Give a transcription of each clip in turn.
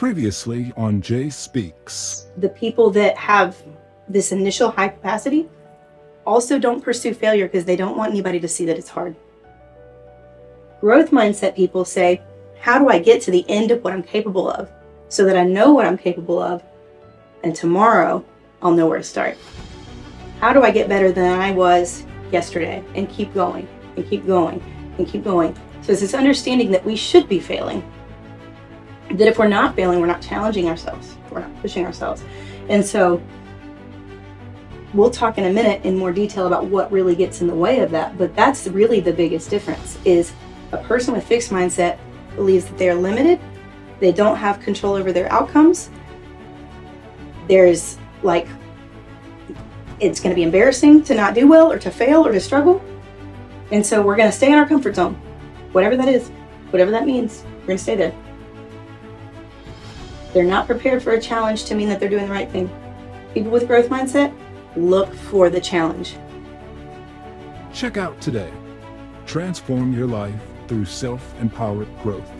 Previously on JSpeaks. The people that have this initial high capacity also don't pursue failure because they don't want anybody to see that it's hard. Growth mindset people say, how do I get to the end of what I'm capable of so that I know what I'm capable of and tomorrow I'll know where to start? How do I get better than I was yesterday and keep going and keep going and keep going? So it's this understanding that we should be failing, that if we're not failing, we're not challenging ourselves, we're not pushing ourselves. And so we'll talk in a minute in more detail about what really gets in the way of that, but that's really the biggest difference. Is a person with fixed mindset believes that they're limited, they don't have control over their outcomes, there's like, it's going to be embarrassing to not do well or to fail or to struggle, and so we're going to stay in our comfort zone, whatever that is, whatever that means, we're going to stay there. They're not prepared for a challenge to mean that they're doing the right thing. People with growth mindset look for the challenge. Check out today. Transform your life through self-empowered growth.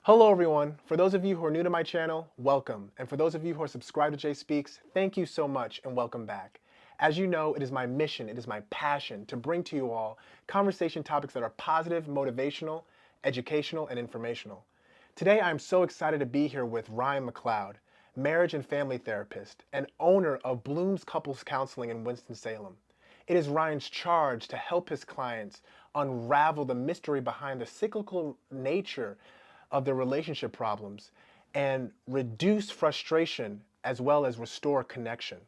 Hello everyone. For those of you who are new to my channel, welcome. And for those of you who are subscribed to JSpeaks, thank you so much and welcome back. As you know, it is my mission, it is my passion to bring to you all conversation topics that are positive, motivational, educational, and informational. Today I'm so excited to be here with Ryan McLeod, marriage and family therapist and owner of Bloom's Couples Counseling in Winston-Salem. It is Ryan's charge to help his clients unravel the mystery behind the cyclical nature of their relationship problems and reduce frustration as well as restore connection.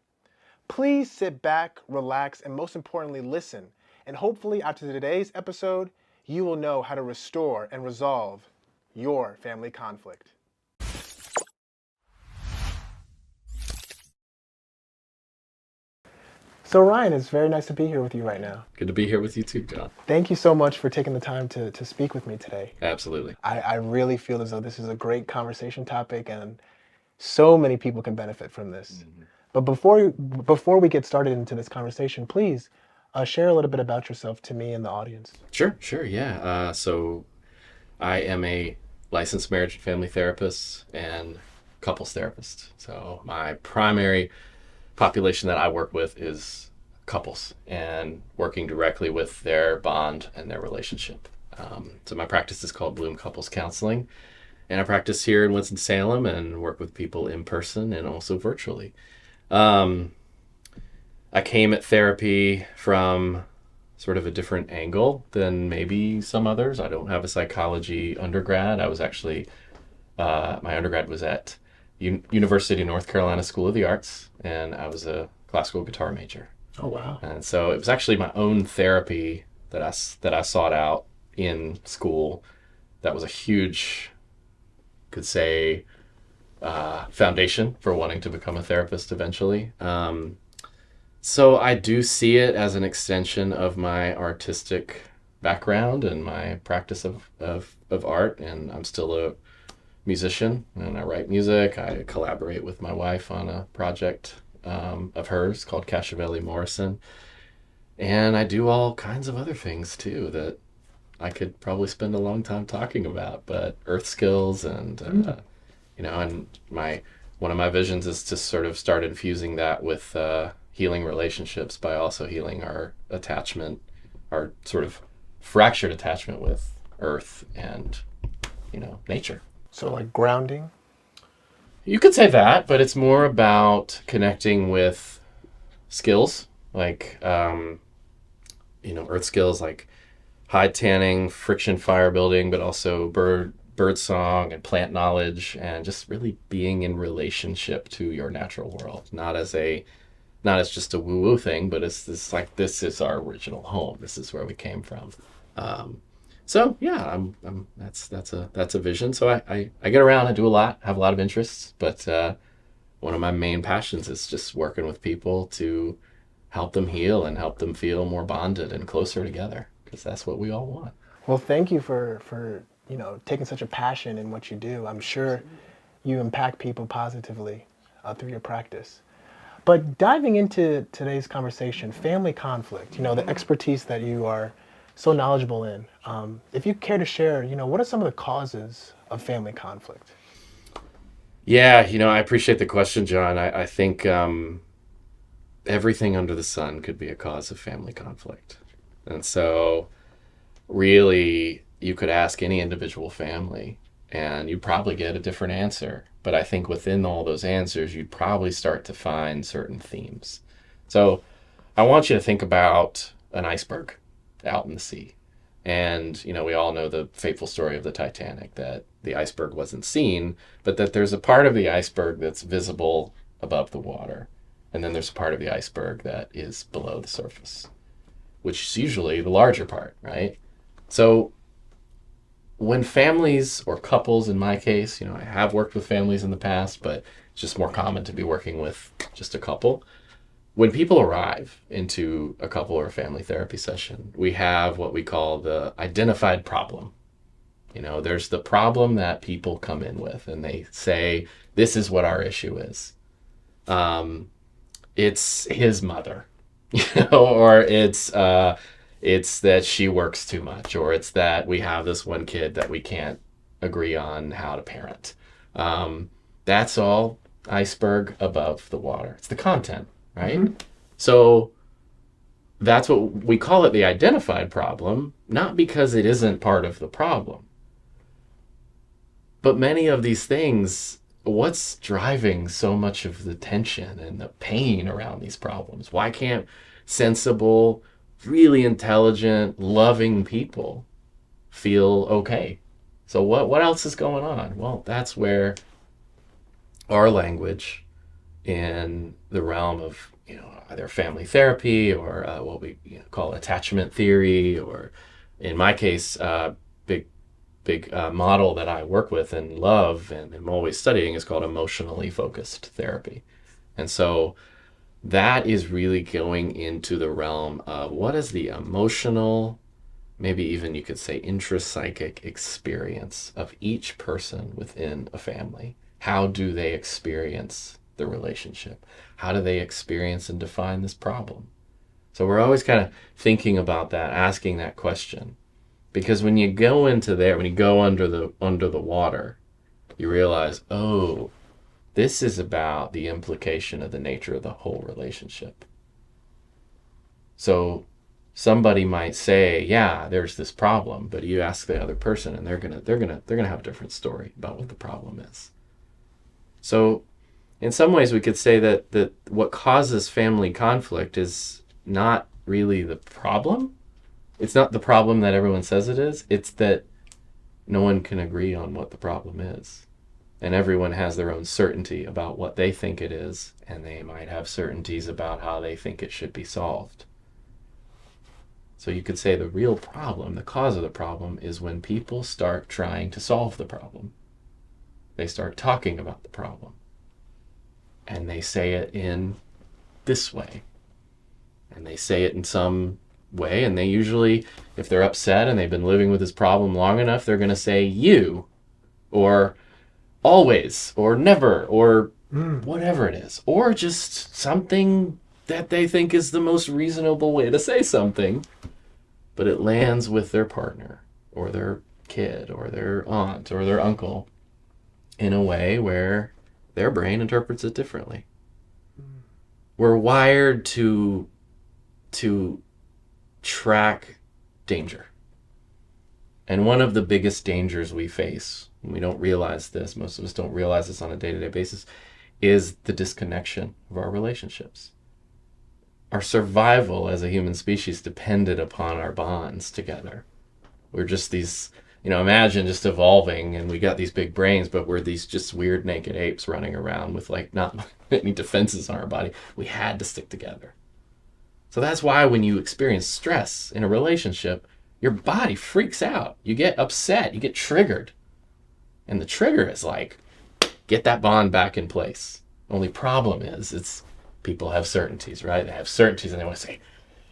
Please sit back, relax, and most importantly, listen. And hopefully after today's episode, you will know how to restore and resolve your family conflict. So Ryan, it's very nice to be here with you right now. Good to be here with you too, John. Thank you so much for taking the time to speak with me today. Absolutely. I really feel as though this is a great conversation topic and so many people can benefit from this. Mm-hmm. But before we get started into this conversation, please share a little bit about yourself to me and the audience. Sure, yeah. So I am a licensed marriage and family therapist and couples therapist. So my primary population that I work with is couples and working directly with their bond and their relationship. So my practice is called Bloom Couples Counseling, and I practice here in Winston-Salem and work with people in person and also virtually. I came at therapy from sort of a different angle than maybe some others. I don't have a psychology undergrad. I was actually, my undergrad was at University of North Carolina School of the Arts, and I was a classical guitar major. Oh, wow. And so it was actually my own therapy that I sought out in school. That was a huge, could say, foundation for wanting to become a therapist eventually. So I do see it as an extension of my artistic background and my practice of art, and I'm still a musician and I write music. I collaborate with my wife on a project of hers called Cashavelli Morrison, and I do all kinds of other things too that I could probably spend a long time talking about, but earth skills and and one of my visions is to sort of start infusing that with healing relationships by also healing our attachment, our sort of fractured attachment with earth and nature. So like grounding? You could say that, but it's more about connecting with skills like, earth skills like hide tanning, friction fire building, but also bird song and plant knowledge, and just really being in relationship to your natural world. Not as just a woo-woo thing, but it's this like, this is our original home. This is where we came from. So yeah, that's a vision. So I get around, I do a lot, have a lot of interests, but one of my main passions is just working with people to help them heal and help them feel more bonded and closer together, because that's what we all want. Well, thank you for taking such a passion in what you do. I'm sure you impact people positively through your practice. But diving into today's conversation, family conflict, the expertise that you are so knowledgeable in. If you care to share, what are some of the causes of family conflict? Yeah, I appreciate the question, John. I think everything under the sun could be a cause of family conflict. And so really, you could ask any individual family and you'd probably get a different answer. But I think within all those answers, you'd probably start to find certain themes. So I want you to think about an iceberg out in the sea. And, we all know the fateful story of the Titanic, that the iceberg wasn't seen, but that there's a part of the iceberg that's visible above the water. And then there's a part of the iceberg that is below the surface, which is usually the larger part, right? So when families or couples, in my case, I have worked with families in the past, but it's just more common to be working with just a couple. When people arrive into a couple or a family therapy session, we have what we call the identified problem. There's the problem that people come in with and they say, this is what our issue is. It's his mother, or it's that she works too much, or it's that we have this one kid that we can't agree on how to parent. That's all iceberg above the water. It's the content, right? Mm-hmm. So that's what we call it, the identified problem, not because it isn't part of the problem. But many of these things, what's driving so much of the tension and the pain around these problems? Why can't sensible, really intelligent, loving people feel okay? So what else is going on? Well, that's where our language in the realm of either family therapy or what we call attachment theory, or in my case, big model that I work with and love and am always studying is called emotionally focused therapy. And so that is really going into the realm of what is the emotional, maybe even you could say intrapsychic experience of each person within a family. How do they experience the relationship? How do they experience and define this problem? So we're always kind of thinking about that, asking that question. Because when you go into there, when you go under the water, you realize, oh, this is about the implication of the nature of the whole relationship. So somebody might say, yeah, there's this problem, but you ask the other person and they're gonna have a different story about what the problem is. So in some ways we could say that what causes family conflict is not really the problem. It's not the problem that everyone says it is. It's that no one can agree on what the problem is. And everyone has their own certainty about what they think it is, and they might have certainties about how they think it should be solved. So you could say the real problem, the cause of the problem, is when people start trying to solve the problem. They start talking about the problem. And they say it in this way. And they say it in some way, and they usually, if they're upset and they've been living with this problem long enough, they're going to say you, or always, or never, or whatever it is, or just something that they think is the most reasonable way to say something, but it lands with their partner or their kid or their aunt or their uncle in a way where their brain interprets it differently. We're wired to track danger. And one of the biggest dangers we face, and we don't realize this, most of us don't realize this on a day-to-day basis, is the disconnection of our relationships. Our survival as a human species depended upon our bonds together. We're just these, imagine just evolving and we got these big brains, but we're these just weird naked apes running around with not any defenses on our body. We had to stick together. So that's why when you experience stress in a relationship, your body freaks out. You get upset. You get triggered. And the trigger is like, get that bond back in place. Only problem is, people have certainties, right? They have certainties and they want to say,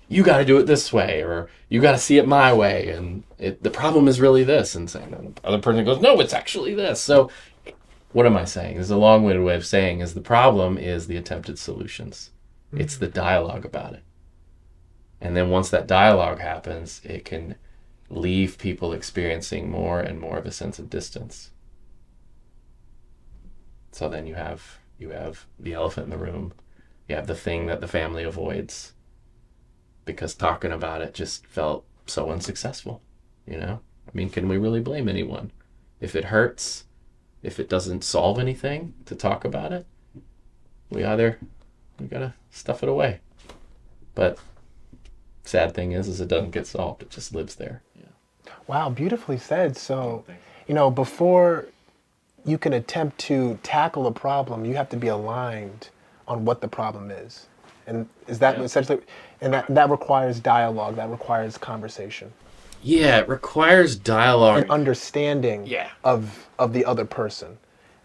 you got to do it this way, or you got to see it my way. And the problem is really this. And saying, the other person goes, no, it's actually this. So what am I saying? This is a long-winded way of saying is the problem is the attempted solutions. It's the dialogue about it. And then once that dialogue happens, it can leave people experiencing more and more of a sense of distance. So then you have the elephant in the room. You have the thing that the family avoids because talking about it just felt so unsuccessful, you know? I mean, can we really blame anyone? If it hurts, if it doesn't solve anything to talk about it, we gotta stuff it away. But sad thing is it doesn't get solved. It just lives there. Yeah. Wow, beautifully said. So, before you can attempt to tackle a problem, you have to be aligned on what the problem is. And is that essentially, and that requires dialogue, that requires conversation. Yeah, it requires dialogue. And understanding of the other person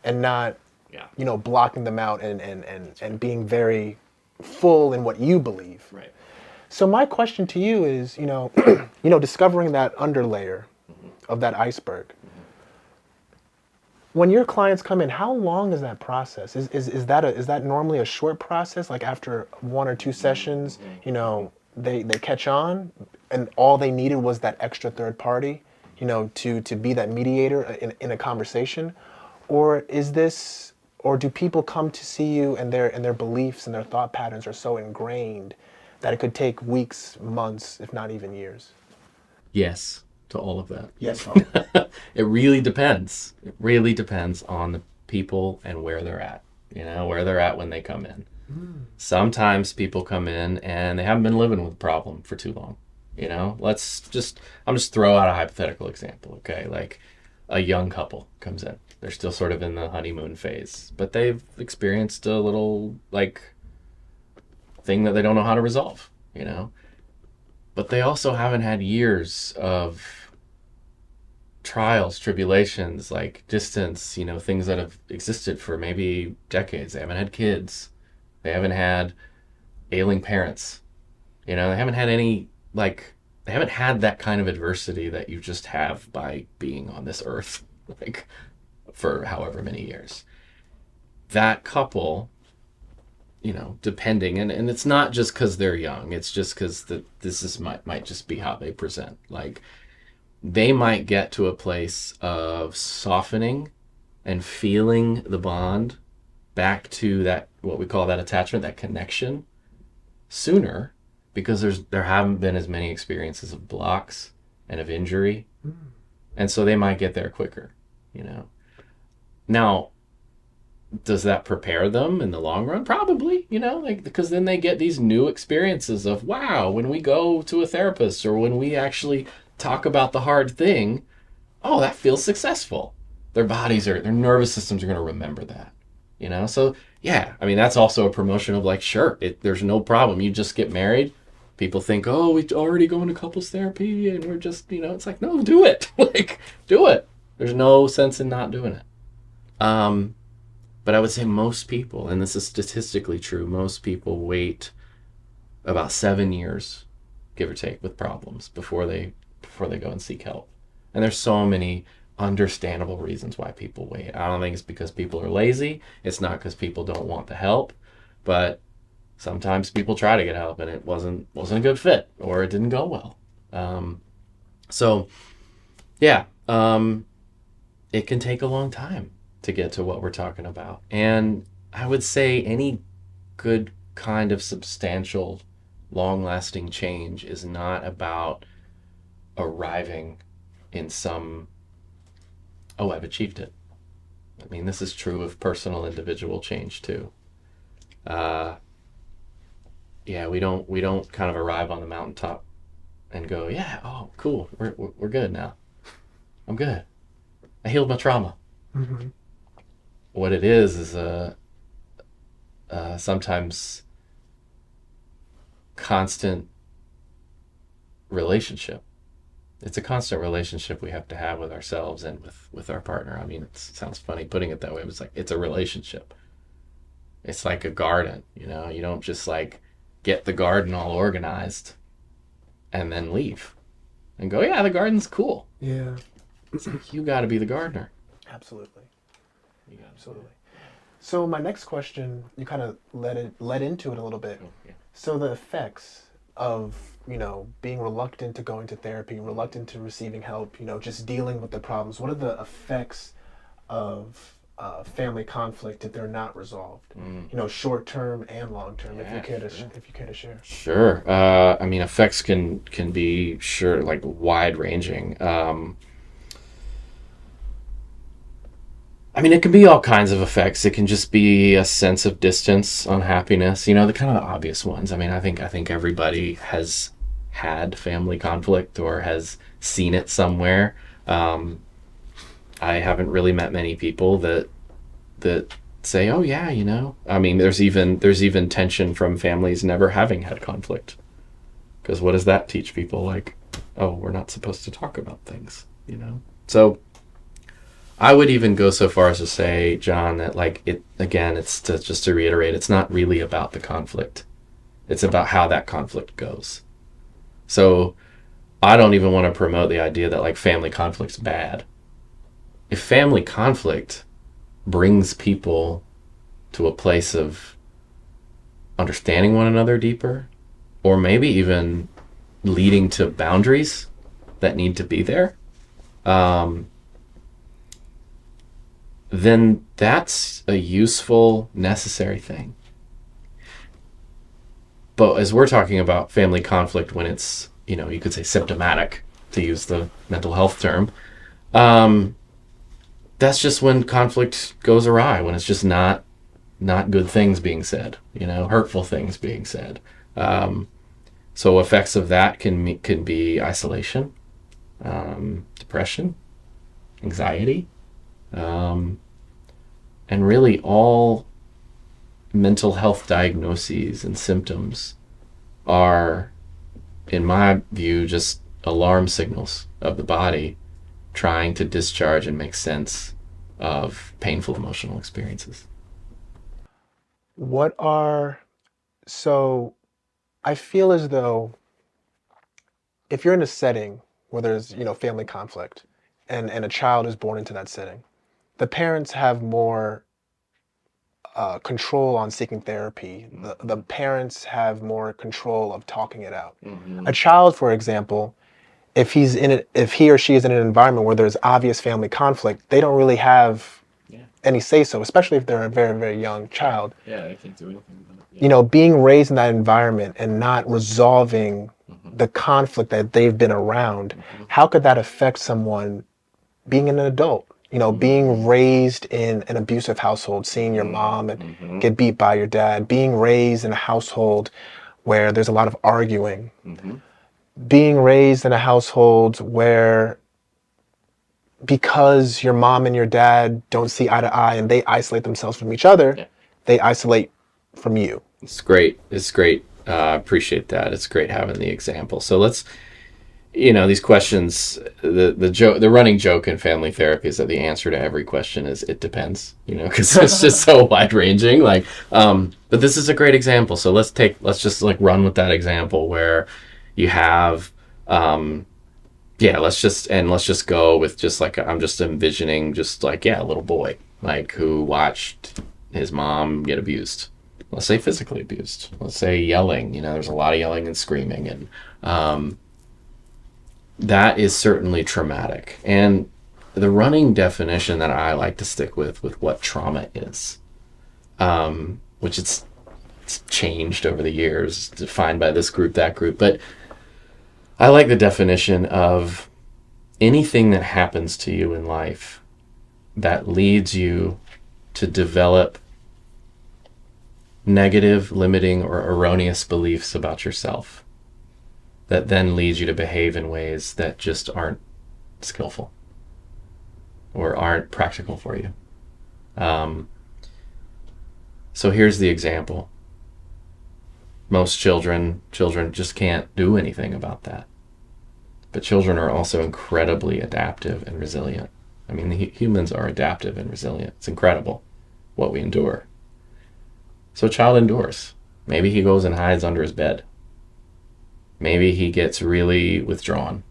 and not, blocking them out and being very full in what you believe. Right. So my question to you is, discovering that underlayer of that iceberg. When your clients come in, how long is that process? Is that normally a short process? Like after 1 or 2 sessions, they catch on, and all they needed was that extra third party, to be that mediator in a conversation, or do people come to see you and their beliefs and their thought patterns are so ingrained that it could take weeks, months, if not even years? Yes, to all of that. Yes. It really depends. It really depends on the people and where they're at, where they're at when they come in. Sometimes people come in and they haven't been living with a problem for too long. I'm just throw out a hypothetical example, okay? Like a young couple comes in. They're still sort of in the honeymoon phase, but they've experienced a little thing that they don't know how to resolve, But they also haven't had years of trials, tribulations, like distance, things that have existed for maybe decades. They haven't had kids. They haven't had ailing parents. They haven't had they haven't had that kind of adversity that you just have by being on this earth, for however many years. That couple, depending, and it's not just because they're young, it's just because might just be how they present. They might get to a place of softening and feeling the bond back to that, what we call that attachment, that connection, sooner, because there haven't been as many experiences of blocks and of injury. And so they might get there quicker, Now, does that prepare them in the long run? Probably, because then they get these new experiences of, wow, when we go to a therapist or when we actually talk about the hard thing, oh, that feels successful. Their nervous systems are going to remember that, So, yeah, I mean, that's also a promotion of sure, there's no problem. You just get married. People think, oh, we already going to couples therapy and we're just, it's like, no, do it. Do it. There's no sense in not doing it. But I would say most people, and this is statistically true, most people wait about 7 years, give or take, with problems before they go and seek help. And there's so many understandable reasons why people wait. I don't think it's because people are lazy. It's not because people don't want the help, but sometimes people try to get help and it wasn't a good fit or it didn't go well. It can take a long time to get to what we're talking about. And I would say any good kind of substantial, long-lasting change is not about arriving in I've achieved it. I mean, this is true of personal individual change too. We don't kind of arrive on the mountaintop and go, yeah, oh, cool, we're good now. I'm good. I healed my trauma. Mm-hmm. What it is sometimes constant relationship it's a constant relationship we have to have with ourselves and with our partner. I mean, it sounds funny putting it that way, but it's like, it's a relationship. It's like a garden, you know? You don't just like get the garden all organized and then leave and go, yeah, the garden's cool. Yeah. It's like, you got to be the gardener. Absolutely. You gotta Absolutely. So my next question, you kind of led into it a little bit. Oh, yeah. So the effects of, being reluctant to going to therapy, reluctant to receiving help, just dealing with the problems. What are the effects of family conflict if they're not resolved? Short term and long term. Yeah, if you care to share. Sure. I mean, effects can be like wide ranging. I mean, it can be all kinds of effects. It can just be a sense of distance, unhappiness, the kind of obvious ones. I mean, I think everybody has had family conflict or has seen it somewhere. I haven't really met many people that say, oh yeah, I mean, there's even tension from families never having had conflict. Because what does that teach people? Like, oh, we're not supposed to talk about things, So I would even go so far as to say, John, that it's just to reiterate, it's not really about the conflict. It's about how that conflict goes. So I don't even want to promote the idea that like family conflict's bad. If family conflict brings people to a place of understanding one another deeper, or maybe even leading to boundaries that need to be there, then that's a useful, necessary thing. But as we're talking about family conflict when it's, you could say symptomatic, to use the mental health term, that's just when conflict goes awry, when it's just not good things being said, hurtful things being said. So effects of that can be isolation, depression, anxiety, and really all mental health diagnoses and symptoms are, in my view, just alarm signals of the body trying to discharge and make sense of painful emotional experiences. So I feel as though if you're in a setting where there's, family conflict and a child is born into that setting, the parents have more control on seeking therapy. The parents have more control of talking it out. Mm-hmm. A child, for example, if he or she is in an environment where there's obvious family conflict, they don't really have any say-so, especially if they're a very, very young child. Yeah, they can't do anything about it. Being raised in that environment and not resolving the conflict that they've been around, how could that affect someone being an adult? Being raised in an abusive household, seeing your mom and get beat by your dad, being raised in a household where there's a lot of arguing, being raised in a household where because your mom and your dad don't see eye to eye and they isolate themselves from each other, they isolate from you. It's great. Appreciate that. It's great having the example. So let's, these questions, the running joke in family therapy is that the answer to every question is it depends, because it's just so wide ranging. But this is a great example. So let's just run with that example where you have, let's just go with just I'm just envisioning a little boy, who watched his mom get abused. Let's say physically abused. Let's say yelling, there's a lot of yelling and screaming, and, that is certainly traumatic. And the running definition that I like to stick with what trauma is, which it's changed over the years, defined by this group, that group. But I like the definition of anything that happens to you in life that leads you to develop negative, limiting, or erroneous beliefs about yourself that then leads you to behave in ways that just aren't skillful or aren't practical for you. So here's the example. Most children just can't do anything about that. But children are also incredibly adaptive and resilient. I mean, humans are adaptive and resilient. It's incredible what we endure. So a child endures. Maybe he goes and hides under his bed. Maybe he gets really withdrawn.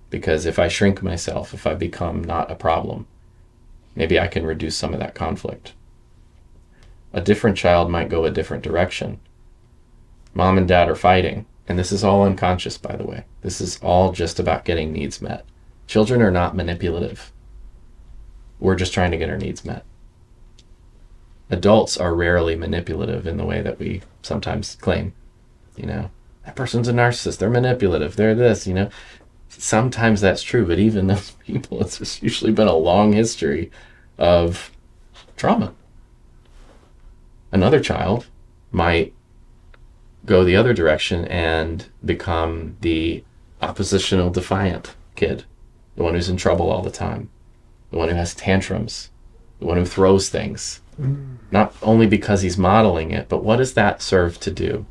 Because if I shrink myself, if I become not a problem, maybe I can reduce some of that conflict. A different child might go a different direction. Mom and dad are fighting, and this is all unconscious, by the way. This is all just about getting needs met. Children are not manipulative. We're just trying to get our needs met. Adults are rarely manipulative in the way that we sometimes claim. That person's a narcissist, they're manipulative, they're this, Sometimes that's true, but even those people, it's usually been a long history of trauma. Another child might go the other direction and become the oppositional defiant kid, the one who's in trouble all the time, the one who has tantrums, the one who throws things. Not only because he's modeling it, but what does that serve to do?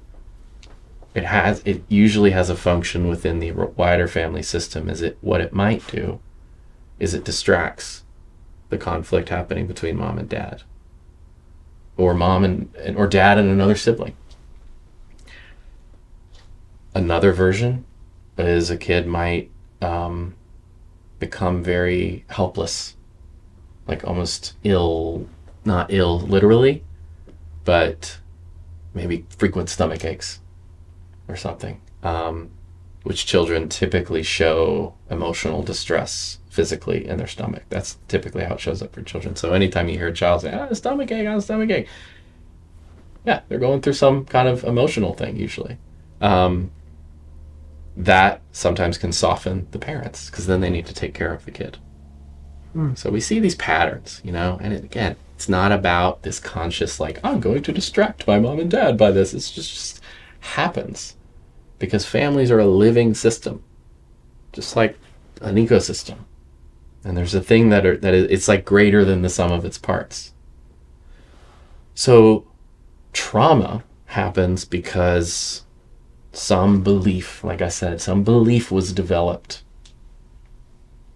It usually has a function within the wider family system. What it might do is it distracts the conflict happening between mom and dad, or mom or dad and another sibling. Another version is a kid might become very helpless, like almost ill, not ill literally, but maybe frequent stomach aches or something, which children typically show emotional distress physically in their stomach. That's typically how it shows up for children. So anytime you hear a child say, "I have a stomach ache, I have a stomach ache," yeah, they're going through some kind of emotional thing usually. That sometimes can soften the parents, because then they need to take care of the kid. So we see these patterns, and again, it's not about this conscious, like, I'm going to distract my mom and dad by this. It's just happens because families are a living system, just like an ecosystem. And there's a thing it's like greater than the sum of its parts. So trauma happens because some belief, like I said, some belief was developed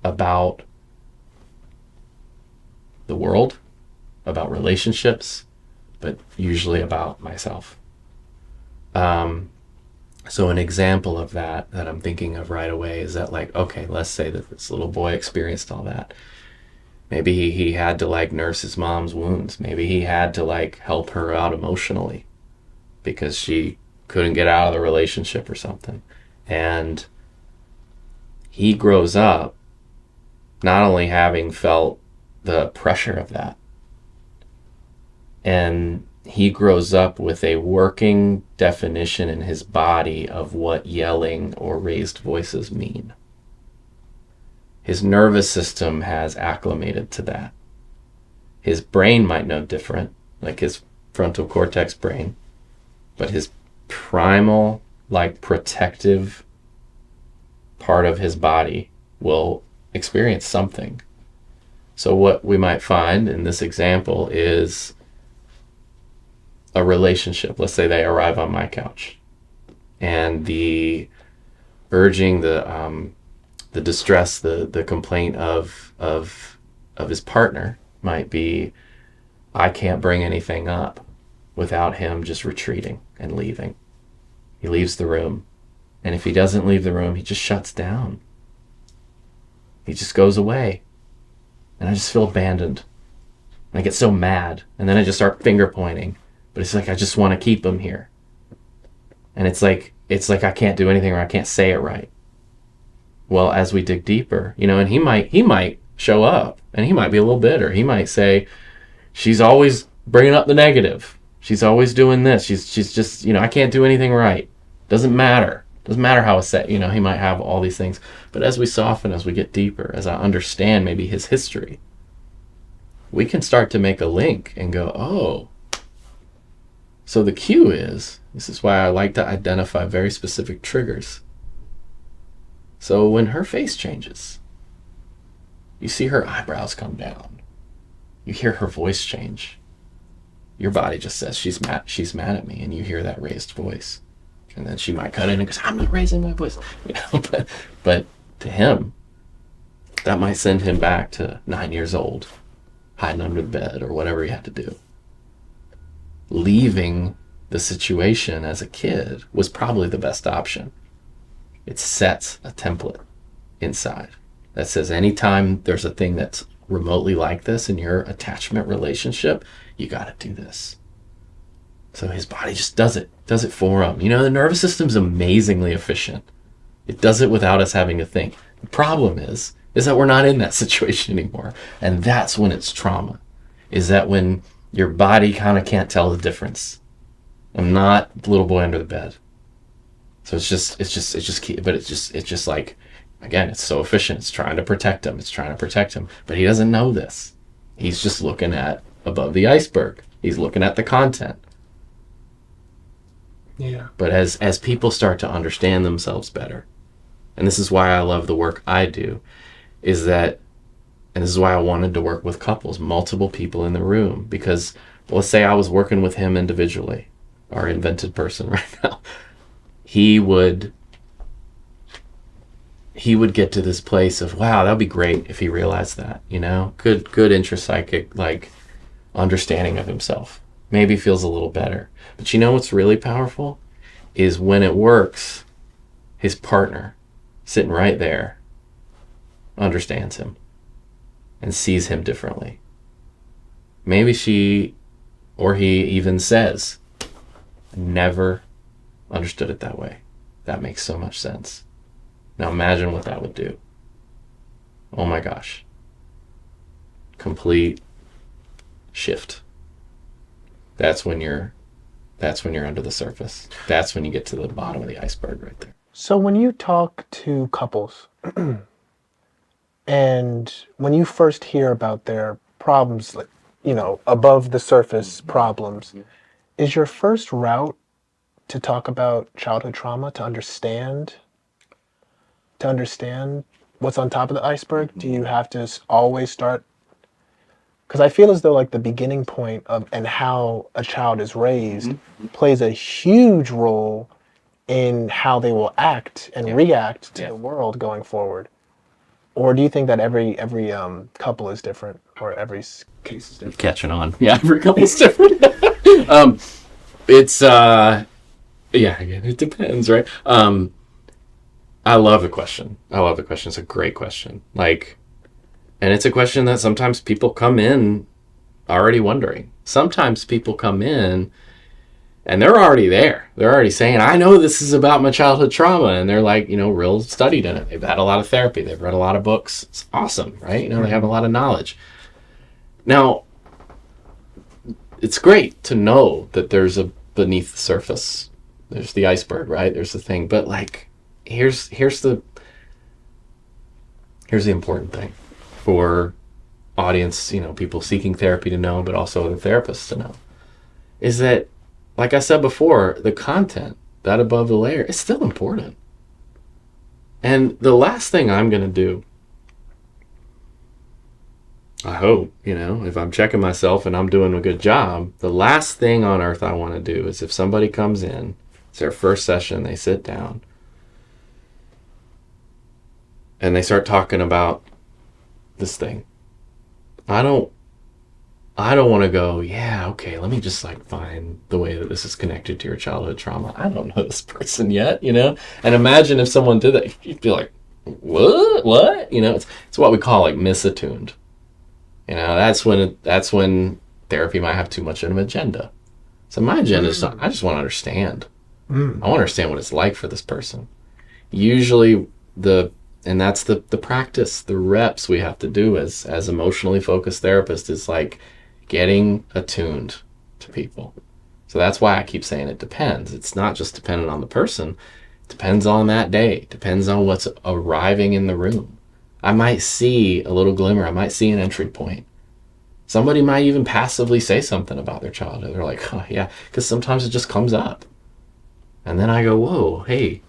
about the world, about relationships, but usually about myself. So an example of that I'm thinking of right away is that, like, okay, let's say that this little boy experienced all that. Maybe he had to, like, nurse his mom's wounds. Maybe he had to, like, help her out emotionally because she couldn't get out of the relationship or something. And he grows up not only having felt the pressure of that, and he grows up with a working definition in his body of what yelling or raised voices mean. His nervous system has acclimated to that. His brain might know different, like his frontal cortex brain, but his primal, like, protective part of his body will experience something. So what we might find in this example is a relationship. Let's say they arrive on my couch, and the urging, the distress, the complaint of his partner might be, I can't bring anything up without him just retreating and leaving. He leaves the room, and if he doesn't leave the room, he just shuts down. He just goes away, and I just feel abandoned. And I get so mad, and then I just start finger pointing. But it's like, I just want to keep him here. And it's like I can't do anything, or I can't say it right. Well, as we dig deeper, and he might show up, and he might be a little bitter. He might say, she's always bringing up the negative. She's always doing this. She's just, I can't do anything right. Doesn't matter. Doesn't matter how it's set. He might have all these things. But as we soften, as we get deeper, as I understand maybe his history, we can start to make a link and go, oh, so the cue is, this is why I like to identify very specific triggers. So when her face changes, you see her eyebrows come down, you hear her voice change, your body just says, she's mad at me, and you hear that raised voice. And then she might cut in and goes, I'm not raising my voice. You know, but to him, that might send him back to 9 years old, hiding under the bed or whatever he had to do. Leaving the situation as a kid was probably the best option. It sets a template inside that says anytime there's a thing that's remotely like this in your attachment relationship, you got to do this. So his body just does it for him. You know, the nervous system's amazingly efficient. It does it without us having to think. The problem is that we're not in that situation anymore. And that's when it's trauma, is that when your body kind of can't tell the difference. I'm not the little boy under the bed. So it's just like, again, it's so efficient. It's trying to protect him. But he doesn't know this. He's just looking at above the iceberg. He's looking at the content. Yeah. But as people start to understand themselves better, and this is why I love the work I do, is that, and this is why I wanted to work with couples, multiple people in the room, because let's say I was working with him individually, our invented person right now, he would get to this place of, wow, that'd be great if he realized that, you know, good intrapsychic, like, understanding of himself. Maybe feels a little better. But you know what's really powerful is when it works, his partner sitting right there understands him and sees him differently. Maybe she or he even says, never understood it that way. That makes so much sense. Now imagine what that would do. Oh my gosh. Complete shift. That's when you're under the surface. That's when you get to the bottom of the iceberg right there. So when you talk to couples and when you first hear about their problems, like, you know, above the surface problems, is your first route to talk about childhood trauma, to understand what's on top of the iceberg? Do you have to always start? Because I feel as though like the beginning point of and how a child is raised plays a huge role in how they will act and react to the world going forward. Or do you think that every couple is different, or every case is different? Catching on. Yeah, every couple's different. It's again, it depends, right? I love the question. It's a great question. And it's a question that sometimes people come in already wondering. Sometimes people come in and they're already there. They're already saying, I know this is about my childhood trauma. And they're like, you know, real studied in it. They've had a lot of therapy. They've read a lot of books. It's awesome, right? You know, they have a lot of knowledge. Now, it's great to know that there's a beneath the surface. There's the iceberg, right? There's the thing. But like, here's the important thing for audience, you know, people seeking therapy to know, but also the therapists to know, is that, like I said before, the content, that above the layer, is still important. And the last thing I'm going to do, I hope, you know, if I'm checking myself and I'm doing a good job, the last thing on earth I want to do is if somebody comes in, it's their first session, they sit down, and they start talking about this thing. I don't want to go, yeah, okay, let me just like find the way that this is connected to your childhood trauma. I don't know this person yet, you know? And imagine if someone did that, you'd be like, what? You know, it's what we call like misattuned. You know, that's when therapy might have too much of an agenda. So my agenda is not, I just want to understand. I want to understand what it's like for this person. Usually and that's the practice, the reps we have to do as emotionally focused therapists is like getting attuned to people. So that's why I keep saying it depends. It's not just dependent on the person. It depends on that day. It depends on what's arriving in the room. I might see a little glimmer. I might see an entry point. Somebody might even passively say something about their childhood. They're like, oh yeah, because sometimes it just comes up. And then I go, whoa, hey,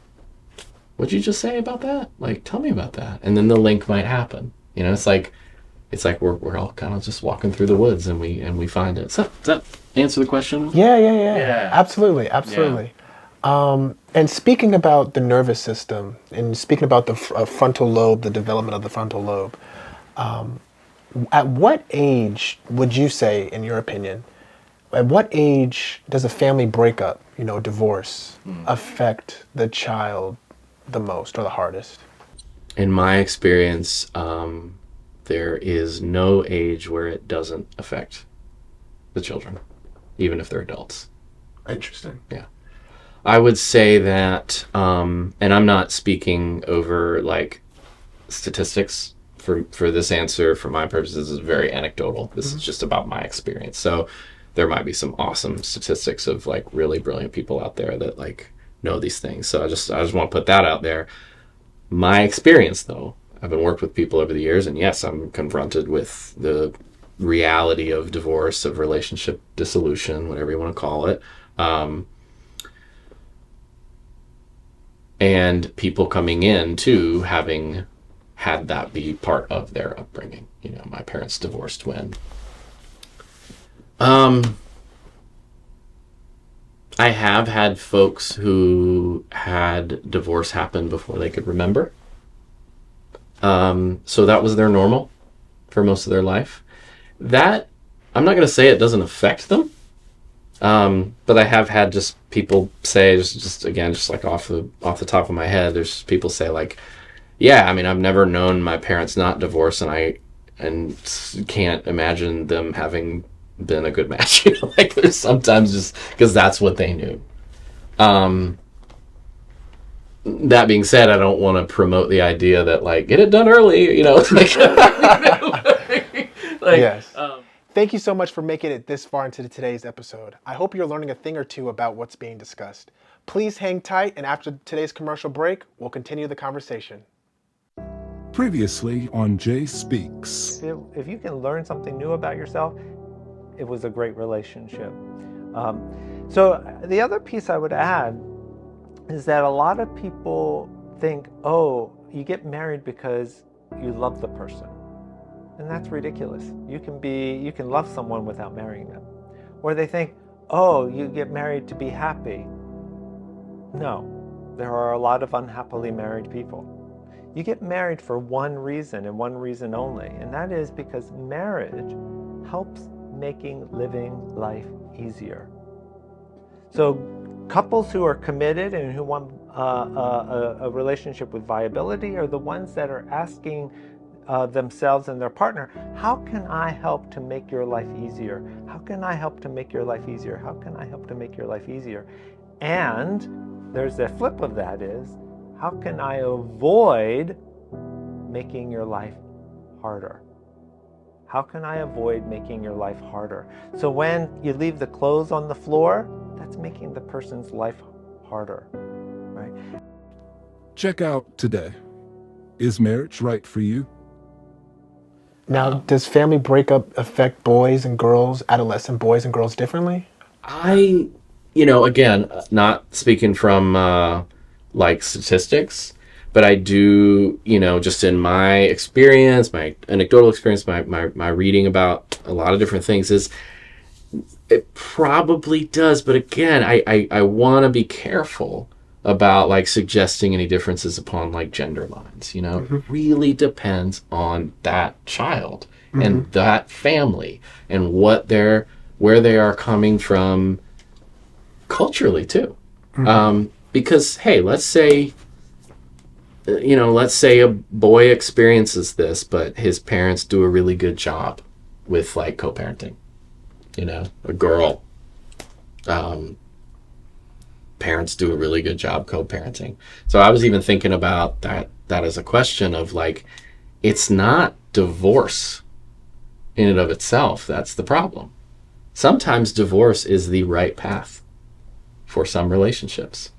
what'd you just say about that? Like, tell me about that. And then the link might happen. You know, it's like we're all kind of just walking through the woods and we find it. Does that answer the question? Yeah. Absolutely. And speaking about the nervous system and speaking about the frontal lobe, the development of the frontal lobe, at what age would you say, in your opinion, at what age does a family breakup, divorce, affect the child the most or the hardest? In my experience, there is no age where it doesn't affect the children, even if they're adults. Interesting. Yeah. I would say that, and I'm not speaking over like statistics for this answer. For my purposes, this is very anecdotal. This is just about my experience. So there might be some awesome statistics of like really brilliant people out there that like know these things. So I just want to put that out there. My experience, though, I've been worked with people over the years, and yes, I'm confronted with the reality of divorce, of relationship dissolution, whatever you want to call it. And people coming in too, having had that be part of their upbringing. My parents divorced when I have had folks who had divorce happen before they could remember. So that was their normal for most of their life. That, I'm not going to say it doesn't affect them. But I have had just people say, just like off the top of my head, there's people say like, yeah, I mean, I've never known my parents not divorce, and I can't imagine them having been a good match. Like there's sometimes just because that's what they knew. That being said, I don't want to promote the idea that like get it done early, Yes. Thank you so much for making it this far into today's episode. I hope you're learning a thing or two about what's being discussed. Please hang tight, and after today's commercial break, we'll continue the conversation. Previously on JSpeaks. If you can learn something new about yourself, it was a great relationship. So the other piece I would add is that a lot of people think, oh, you get married because you love the person. And that's ridiculous. You can love someone without marrying them. Or they think, oh, you get married to be happy. No, there are a lot of unhappily married people. You get married for one reason and one reason only, and that is because marriage helps making living life easier. So couples who are committed and who want a relationship with viability are the ones that are asking themselves and their partner, how can I help to make your life easier? How can I help to make your life easier? How can I help to make your life easier? And there's a flip of that is, how can I avoid making your life harder? How can I avoid making your life harder? So when you leave the clothes on the floor, that's making the person's life harder, right? Check out today. Is marriage right for you? Now, does family breakup affect boys and girls, adolescent boys and girls differently? Again, not speaking from like statistics, but I do, just in my experience, my anecdotal experience, my reading about a lot of different things is it probably does. But again, I want to be careful about like suggesting any differences upon like gender lines. It really depends on that child and that family and where they are coming from culturally too. Because hey, let's say a boy experiences this, but his parents do a really good job with like co-parenting. A girl, parents do a really good job co-parenting. So I was even thinking about that as a question of like, it's not divorce in and of itself that's the problem. Sometimes divorce is the right path for some relationships.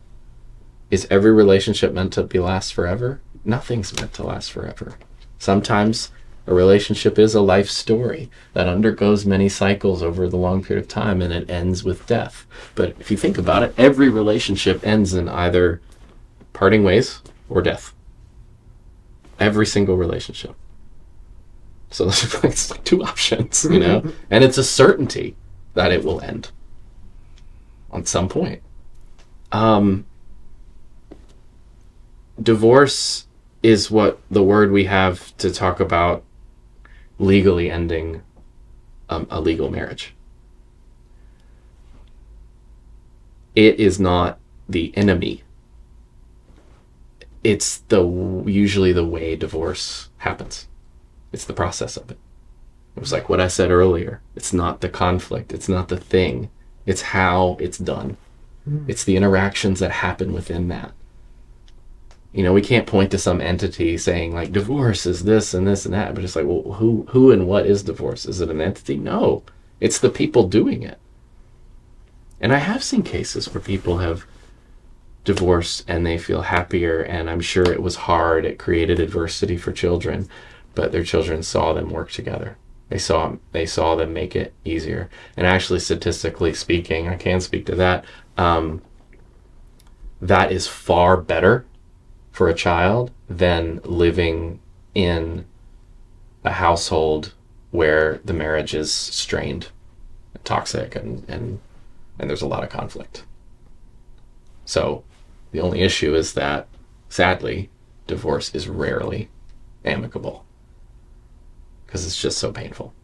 Is every relationship meant to last forever? Nothing's meant to last forever. Sometimes a relationship is a life story that undergoes many cycles over the long period of time, and it ends with death. But if you think about it, every relationship ends in either parting ways or death. Every single relationship. So it's like two options, and it's a certainty that it will end on some point. Divorce is what the word we have to talk about legally ending a legal marriage. It is not the enemy. It's usually the way divorce happens. It's the process of it. It was like what I said earlier. It's not the conflict. It's not the thing. It's how it's done. It's the interactions that happen within that. You know, we can't point to some entity saying like divorce is this and this and that, but it's like, well, who and what is divorce? Is it an entity? No, it's the people doing it. And I have seen cases where people have divorced and they feel happier, and I'm sure it was hard. It created adversity for children, but their children saw them work together. They saw them make it easier. And actually, statistically speaking, I can speak to that. That is far better for a child than living in a household where the marriage is strained, toxic, and there's a lot of conflict. So the only issue is that, sadly, divorce is rarely amicable because it's just so painful.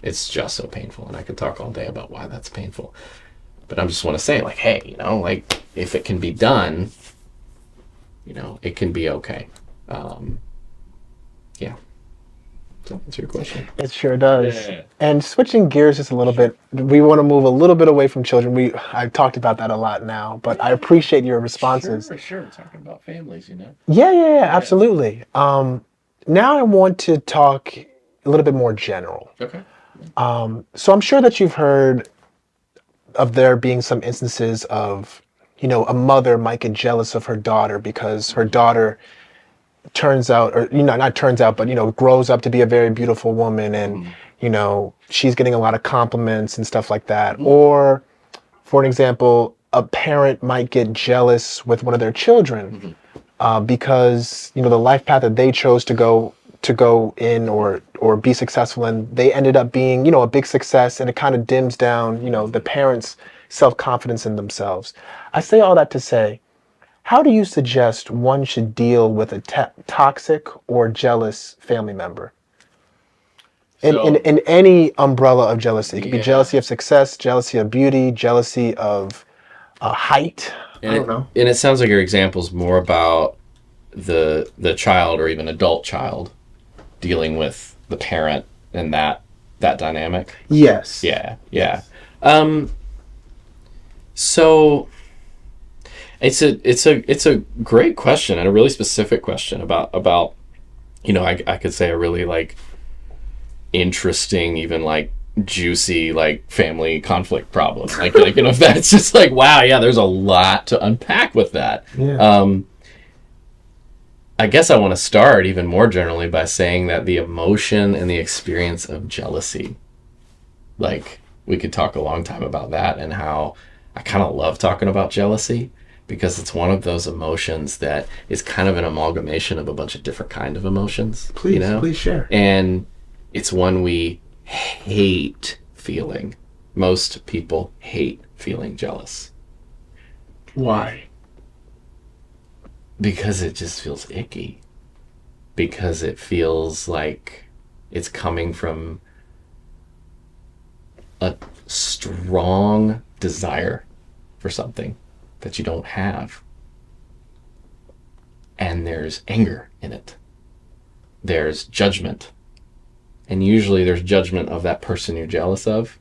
It's just so painful, and I could talk all day about why that's painful. But I just want to say, like, hey, you know, like, if it can be done, you know, it can be okay. Yeah. Does that answer your question? It sure does. Yeah. And switching gears just a little bit, we want to move a little bit away from children. I've talked about that a lot now, but I appreciate your responses. Sure. Talking about families, you know. Yeah, absolutely. Now I want to talk a little bit more general. Okay. So I'm sure that you've heard of there being some instances of, you know, a mother might get jealous of her daughter because her daughter turns out, or, you know, not turns out, but, you know, grows up to be a very beautiful woman, and, you know, she's getting a lot of compliments and stuff like that. Or, for an example, a parent might get jealous with one of their children because, you know, the life path that they chose to go in or be successful in, they ended up being, you know, a big success, and it kind of dims down, you know, the parents' self-confidence in themselves. I say all that to say, how do you suggest one should deal with a toxic or jealous family member? In any umbrella of jealousy. It could be jealousy of success, jealousy of beauty, jealousy of height. I don't know. And it sounds like your example's more about the child or even adult child dealing with the parent and that dynamic. Yes. Yeah. So it's a great question, and a really specific question about you know, I could say a really like interesting, even like juicy, like family conflict problem. Like you know, that's just like, wow, yeah, there's a lot to unpack with that. Yeah. I guess I want to start even more generally by saying that the emotion and the experience of jealousy, like, we could talk a long time about that, and how I kind of love talking about jealousy because it's one of those emotions that is kind of an amalgamation of a bunch of different kind of emotions. Please share. And it's one we hate feeling. Most people hate feeling jealous. Why? Because it just feels icky. Because it feels like it's coming from a strong desire for something that you don't have. And there's anger in it. There's judgment. And usually there's judgment of that person you're jealous of.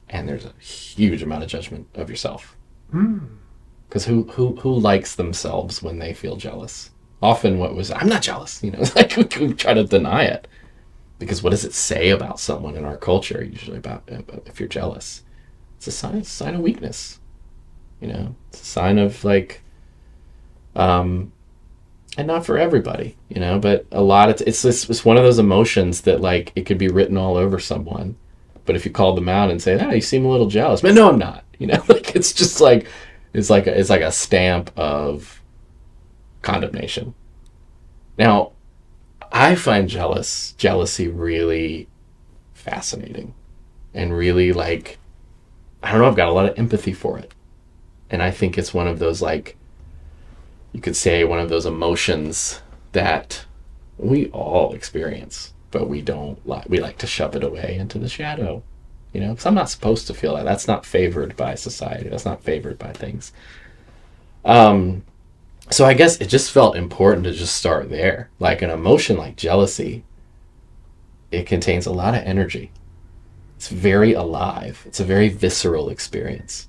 And there's a huge amount of judgment of yourself. Because who likes themselves when they feel jealous? Often I'm not jealous, you know, it's like we try to deny it. Because what does it say about someone in our culture, usually about if you're jealous? It's a sign of weakness, you know? It's a sign of like, and not for everybody, you know, but a lot of, it's one of those emotions that like, it could be written all over someone. But if you called them out and say, you seem a little jealous, but no, I'm not, you know, like, it's just like, it's like a stamp of condemnation. Now, I find jealousy really fascinating, and really, like, I don't know, I've got a lot of empathy for it. And I think it's one of those, like, you could say one of those emotions that we all experience, but we like to shove it away into the shadow, because I'm not supposed to feel that. That's not favored by society. That's not favored by things. So I guess it just felt important to just start there. Like, an emotion like jealousy, it contains a lot of energy. It's very alive. It's a very visceral experience.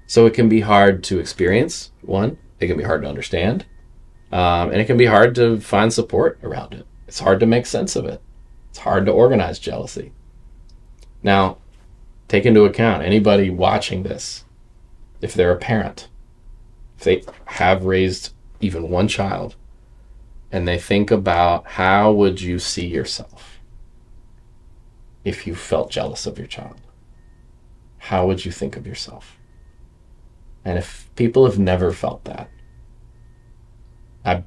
So it can be hard to experience, one. It can be hard to understand. And it can be hard to find support around it. It's hard to make sense of it. It's hard to organize jealousy. Now, take into account anybody watching this, if they're a parent, if they have raised even one child, and they think about how would you see yourself if you felt jealous of your child? How would you think of yourself? And if people have never felt that, I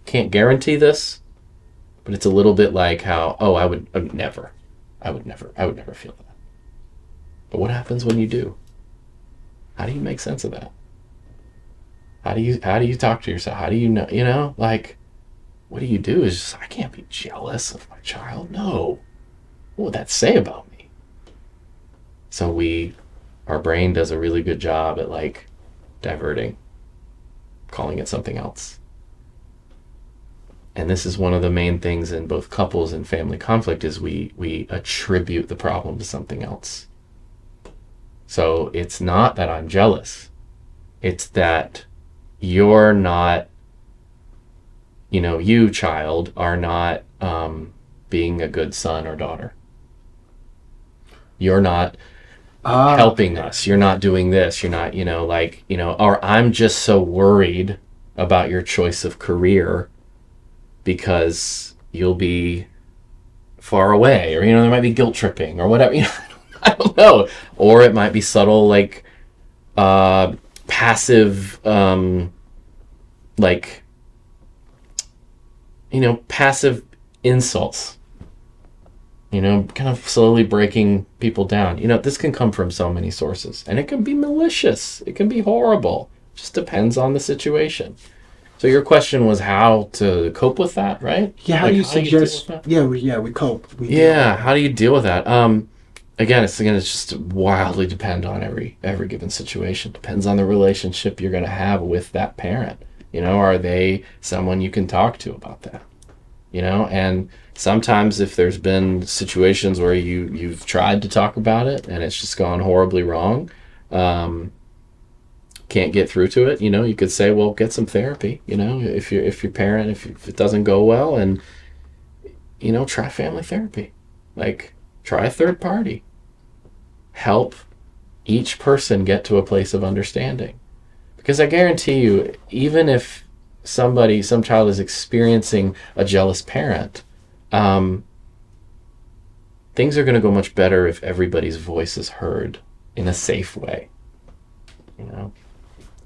can't guarantee this, but it's a little bit like how, I would never feel that. But what happens when you do? How do you make sense of that? How do you talk to yourself? How do you know, like, what do you do? Is just, I can't be jealous of my child. No. What would that say about me? So our brain does a really good job at, like, diverting, calling it something else. And this is one of the main things in both couples and family conflict, is we attribute the problem to something else. So it's not that I'm jealous. It's that you're not, you, child, are not being a good son or daughter. You're not helping us. You're not doing this. You're not, or I'm just so worried about your choice of career because you'll be far away, or, there might be guilt tripping or whatever, I don't know. Or it might be subtle, like, passive, passive insults, kind of slowly breaking people down. This can come from so many sources, and it can be malicious. It can be horrible. It just depends on the situation. So your question was how to cope with that, right? Yeah, how do you suggest? We cope. How do you deal with that? Again, it's just wildly depend on every given situation. Depends on the relationship you're going to have with that parent. Are they someone you can talk to about that? And sometimes if there's been situations where you've tried to talk about it and it's just gone horribly wrong, can't get through to it, you could say, well, get some therapy, if your parent, if it doesn't go well, and, try family therapy. Like, try a third party. Help each person get to a place of understanding. Because I guarantee you, even if some child is experiencing a jealous parent, things are going to go much better if everybody's voice is heard in a safe way.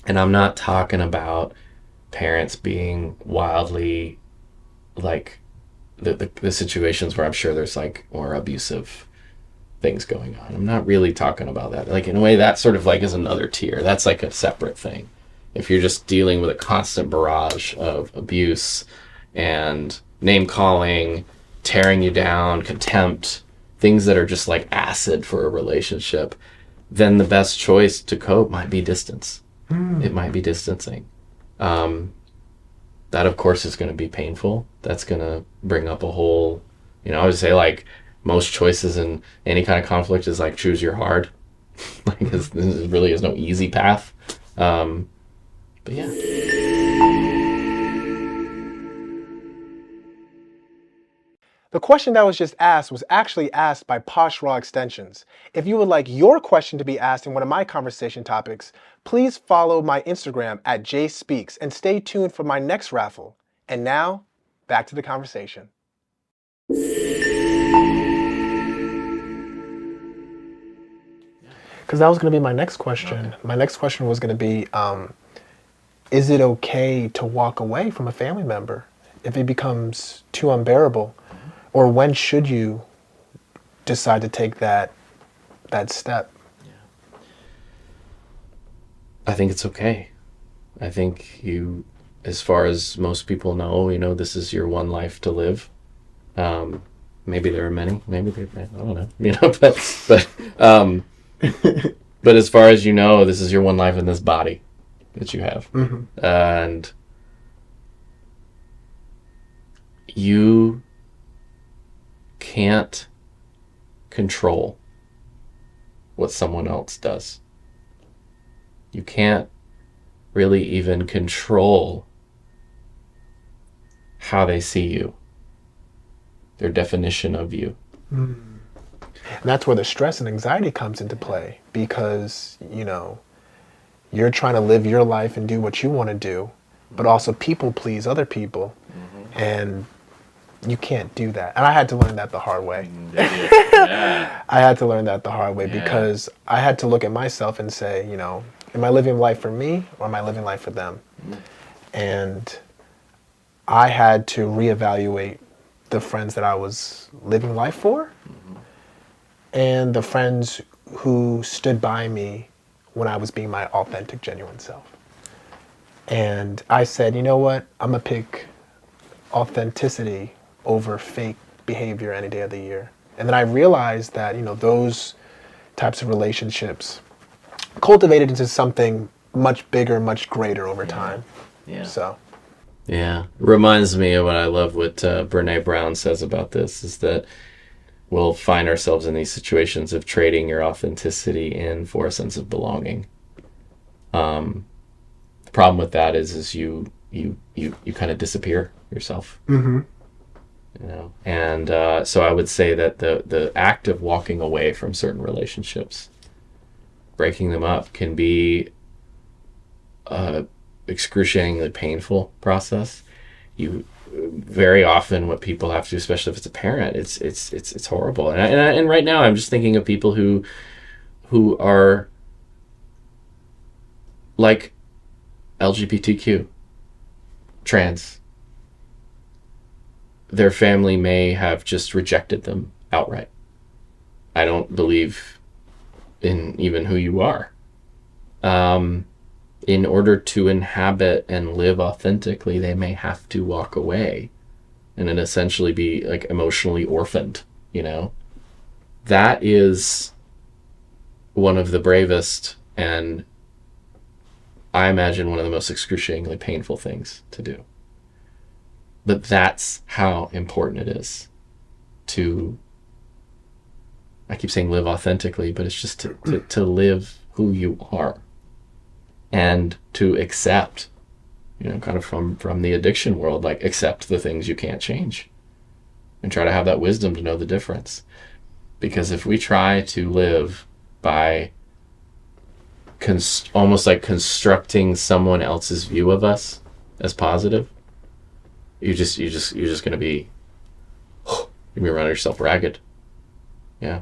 And I'm not talking about parents being wildly, like, the situations where I'm sure there's, like, more abusive things going on. I'm not really talking about that. Like, in a way, that sort of, like, is another tier. That's, like, a separate thing. If you're just dealing with a constant barrage of abuse and name calling, tearing you down, contempt, things that are just like acid for a relationship, then the best choice to cope might be distance. It might be distancing. That, of course, is going to be painful. That's going to bring up a whole, I would say, like, most choices in any kind of conflict is, like, choose your hard. Like, there really is no easy path. But yeah. The question that was just asked was actually asked by Posh Raw Extensions. If you would like your question to be asked in one of my conversation topics, please follow my Instagram at JSpeaks and stay tuned for my next raffle. And now, back to the conversation. Because that was going to be my next question. Okay. My next question was going to be, is it okay to walk away from a family member if it becomes too unbearable? Or when should you decide to take that step? I think it's okay. I think you, as far as most people know, this is your one life to live. Maybe there are many, maybe I don't know, but as far as this is your one life in this body that you have. Mm-hmm. And you can't control what someone else does. You can't really even control how they see you, their definition of you. And that's where the stress and anxiety comes into play, because, you're trying to live your life and do what you want to do, but also people please other people. Mm-hmm. And you can't do that. And I had to learn that the hard way. Yeah. I had to learn that the hard way, because I had to look at myself and say, am I living life for me, or am I living life for them? Mm. And I had to reevaluate the friends that I was living life for, mm-hmm. and the friends who stood by me when I was being my authentic, genuine self. And I said, you know what? I'm going to pick authenticity over fake behavior any day of the year. And then I realized that, those types of relationships cultivated into something much bigger, much greater over time. Yeah. So. Yeah. Reminds me of what I love what Brene Brown says about this, is that we'll find ourselves in these situations of trading your authenticity in for a sense of belonging. The problem with that is you kind of disappear yourself. Mm-hmm. And so I would say that the act of walking away from certain relationships, breaking them up, can be a excruciatingly painful process. You very often, what people have to do, especially if it's a parent, it's horrible. And right now I'm just thinking of people who are like LGBTQ, trans. Their family may have just rejected them outright. I don't believe in even who you are. In order to inhabit and live authentically, they may have to walk away and then essentially be like emotionally orphaned, That is one of the bravest, and I imagine one of the most excruciatingly painful things to do. But that's how important it is to, I keep saying live authentically, but it's just to live who you are, and to accept, kind of from the addiction world, like accept the things you can't change and try to have that wisdom to know the difference. Because if we try to live by almost like constructing someone else's view of us as positive, you're just going to be running yourself ragged. Yeah.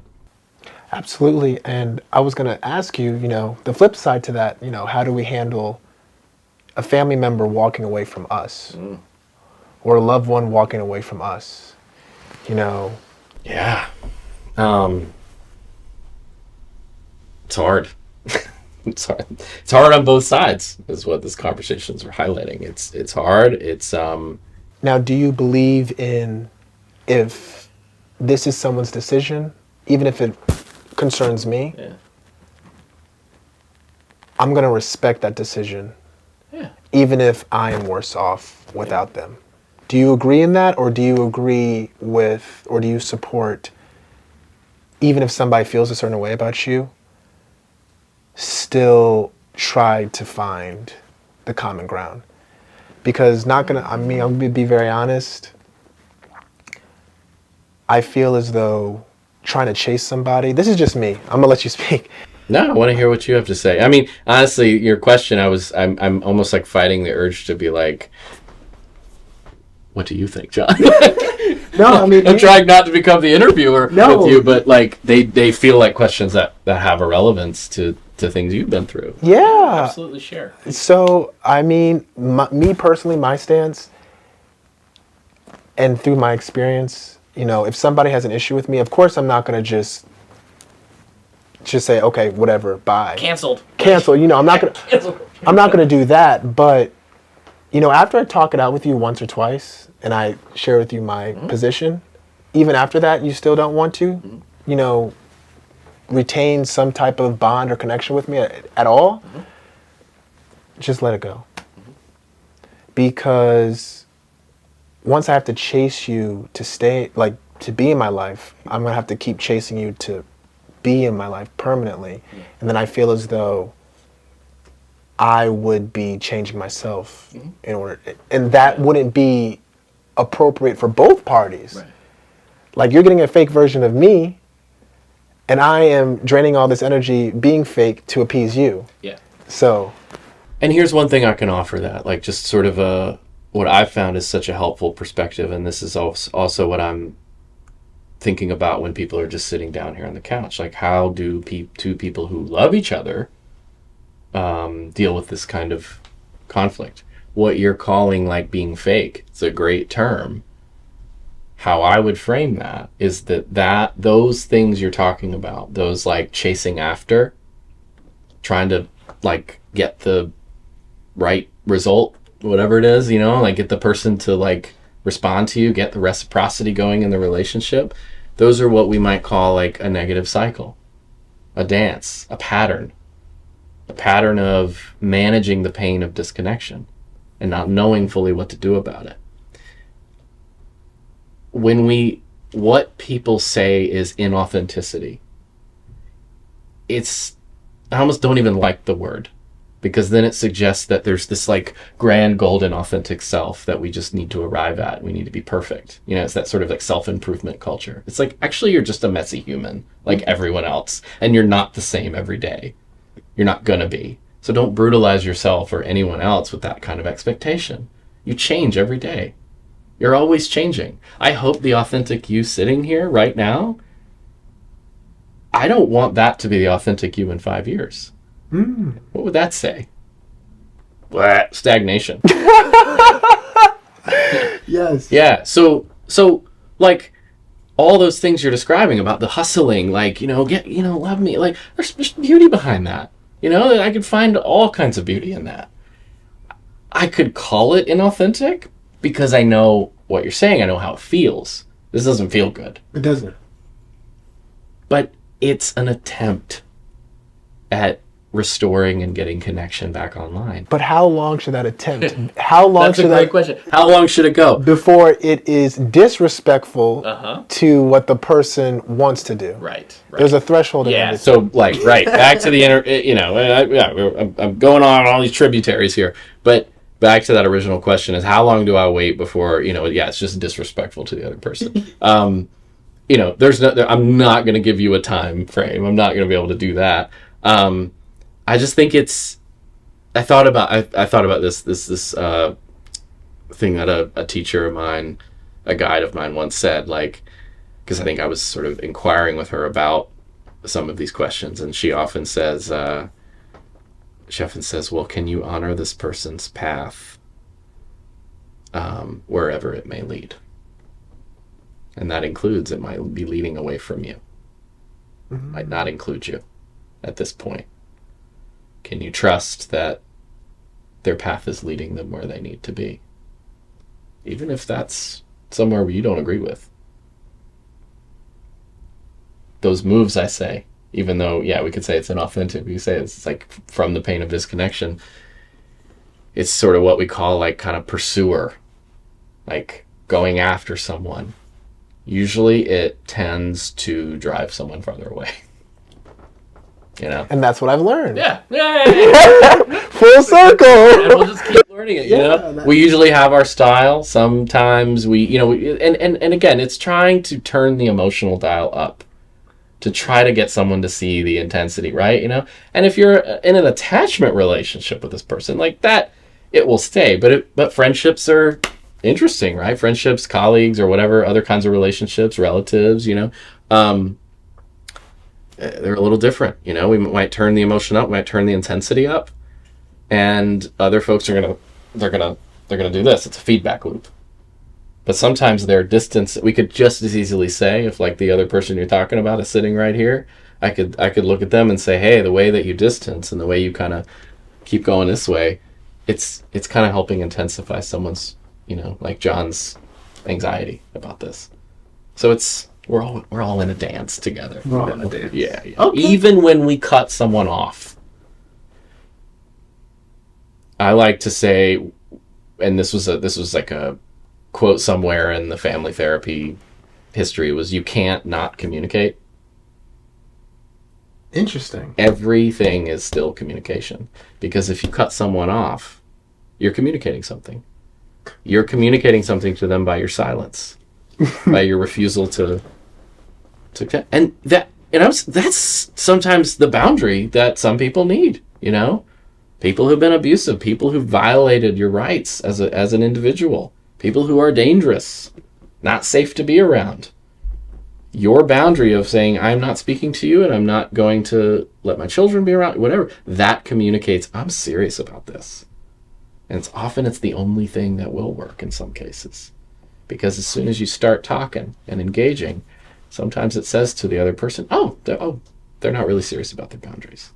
Absolutely. And I was going to ask you, the flip side to that, how do we handle a family member walking away from us, or a loved one walking away from us? Yeah. It's hard. It's hard. It's hard on both sides, is what this conversations are highlighting. It's hard. It's Now, do you believe in, if this is someone's decision, even if it concerns me, I'm going to respect that decision, even if I am worse off without them? Do you agree in that, or do you agree with, or do you support, even if somebody feels a certain way about you, still try to find the common ground? Because I'm going to be very honest, I feel as though trying to chase somebody, this is just me, I'm going to let you speak. No, I want to hear what you have to say. I mean, honestly, your question, I'm almost like fighting the urge to be like, what do you think, John? No, I mean, I'm trying not to become the interviewer with you, but like they feel like questions that have a relevance to things you've been through. Yeah. Absolutely, share. So, I mean, me personally, my stance, and through my experience, if somebody has an issue with me, of course I'm not going to just just say, okay, whatever, bye. Canceled. Cancel. You know, I'm not gonna do that. But you know, after I talk it out with you once or twice, and I share with you my position, even after that, you still don't want to, you know, retain some type of bond or connection with me at all. Just let it go. Because once I have to chase you to stay, like to be in my life, I'm gonna have to keep chasing you to be in my life permanently. And then I feel as though I would be changing myself in order, and that wouldn't be appropriate for both parties. Right. Like you're getting a fake version of me, and I am draining all this energy being fake to appease you. Yeah. So. And here's one thing I can offer that, like just sort of what I've found is such a helpful perspective, and this is also what I'm thinking about when people are just sitting down here on the couch. Like, how do two people who love each other deal with this kind of conflict? What you're calling like being fake, it's a great term. How I would frame that is that those things you're talking about, those like chasing after, trying to like get the right result, whatever it is, you know, like get the person to like respond to you, get the reciprocity going in the relationship. Those are what we might call like a negative cycle, a dance, a pattern of managing the pain of disconnection and not knowing fully what to do about it. What people say is inauthenticity. I almost don't even like the word, because then it suggests that there's this like grand golden authentic self that we just need to arrive at. We need to be perfect. You know, it's that sort of like self-improvement culture. It's like, actually, you're just a messy human like everyone else, and you're not the same every day. You're not gonna be. So don't brutalize yourself or anyone else with that kind of expectation. You change every day. You're always changing. I hope the authentic you sitting here right now, I don't want that to be the authentic you in 5 years. What would that say? Blah, stagnation. Yes. Yeah. So like all those things you're describing about the hustling, like, you know, love me. Like there's beauty behind that. You know, I could find all kinds of beauty in that. I could call it inauthentic because I know what you're saying. I know how it feels. This doesn't feel good. It doesn't. But it's an attempt at restoring and getting connection back online. But how long should that attempt? How long That's a should great that question. How long should it go? before it is disrespectful to what the person wants to do? Right. There's a threshold. in Yeah. everything. So like, right, back to the you know, I'm going on all these tributaries here, but back to that original question is how long do I wait before, you know, it's just disrespectful to the other person. You know, I'm not going to give you a time frame. I'm not going to be able to do that. I just think I thought about this thing that a teacher of mine, a guide of mine once said, like, because I think I was sort of inquiring with her about some of these questions, and she often says, well, can you honor this person's path wherever it may lead? And that includes, it might be leading away from you. Might not include you at this point. Can you trust that their path is leading them where they need to be? Even if that's somewhere where you don't agree with. Those moves, I say, even though, we could say it's inauthentic, we say it's like from the pain of disconnection, it's sort of what we call like kind of pursuer, like going after someone. Usually it tends to drive someone farther away. You know? And that's what I've learned. Yeah. Yay! Full circle. And we'll just keep Learning it, you know? We usually have our style. Sometimes and again, it's trying to turn the emotional dial up to try to get someone to see the intensity, right? You know? And if you're in an attachment relationship with this person, like that, it will stay. But friendships are interesting, right? Friendships, colleagues, or whatever, other kinds of relationships, relatives, you know? They're a little different, you know? We might turn the emotion up, might turn the intensity up, and other folks are gonna do this. It's a feedback loop. But sometimes their distance, we could just as easily say, if like the other person you're talking about is sitting right here, I could look at them and say, hey, the way that you distance and the way you kind of keep going this way, it's kind of helping intensify someone's, like John's anxiety about this. So we're all in a dance together. We're all in a dance. Yeah. Okay. Even when we cut someone off, I like to say, and this was like a quote somewhere in the family therapy history, was you can't not communicate. Interesting. Everything is still communication, because if you cut someone off, you're communicating something. You're communicating something to them by your silence, by your refusal to and that's sometimes the boundary that some people need. People who've been abusive, people who've violated your rights as an individual, people who are dangerous, not safe to be around. Your boundary of saying, I'm not speaking to you and I'm not going to let my children be around, whatever, that communicates, I'm serious about this. And it's the only thing that will work in some cases. Because as soon as you start talking and engaging, sometimes it says to the other person, they're not really serious about their boundaries.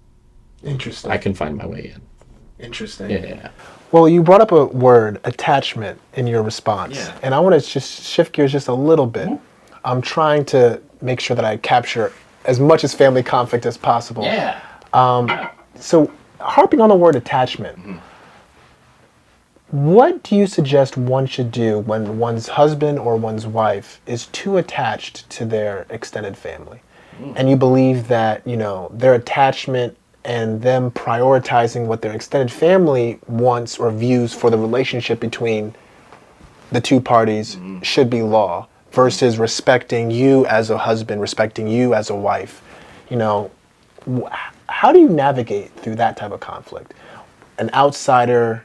Interesting. I can find my way in. Interesting. Yeah. Well, you brought up a word, attachment, in your response. Yeah. And I want to just shift gears just a little bit. I'm trying to make sure that I capture as much as family conflict as possible. Yeah. So, harping on the word attachment, what do you suggest one should do when one's husband or one's wife is too attached to their extended family? And you believe that, their attachment and them prioritizing what their extended family wants or views for the relationship between the two parties should be law, versus respecting you as a husband, respecting you as a wife. How do you navigate through that type of conflict? An outsider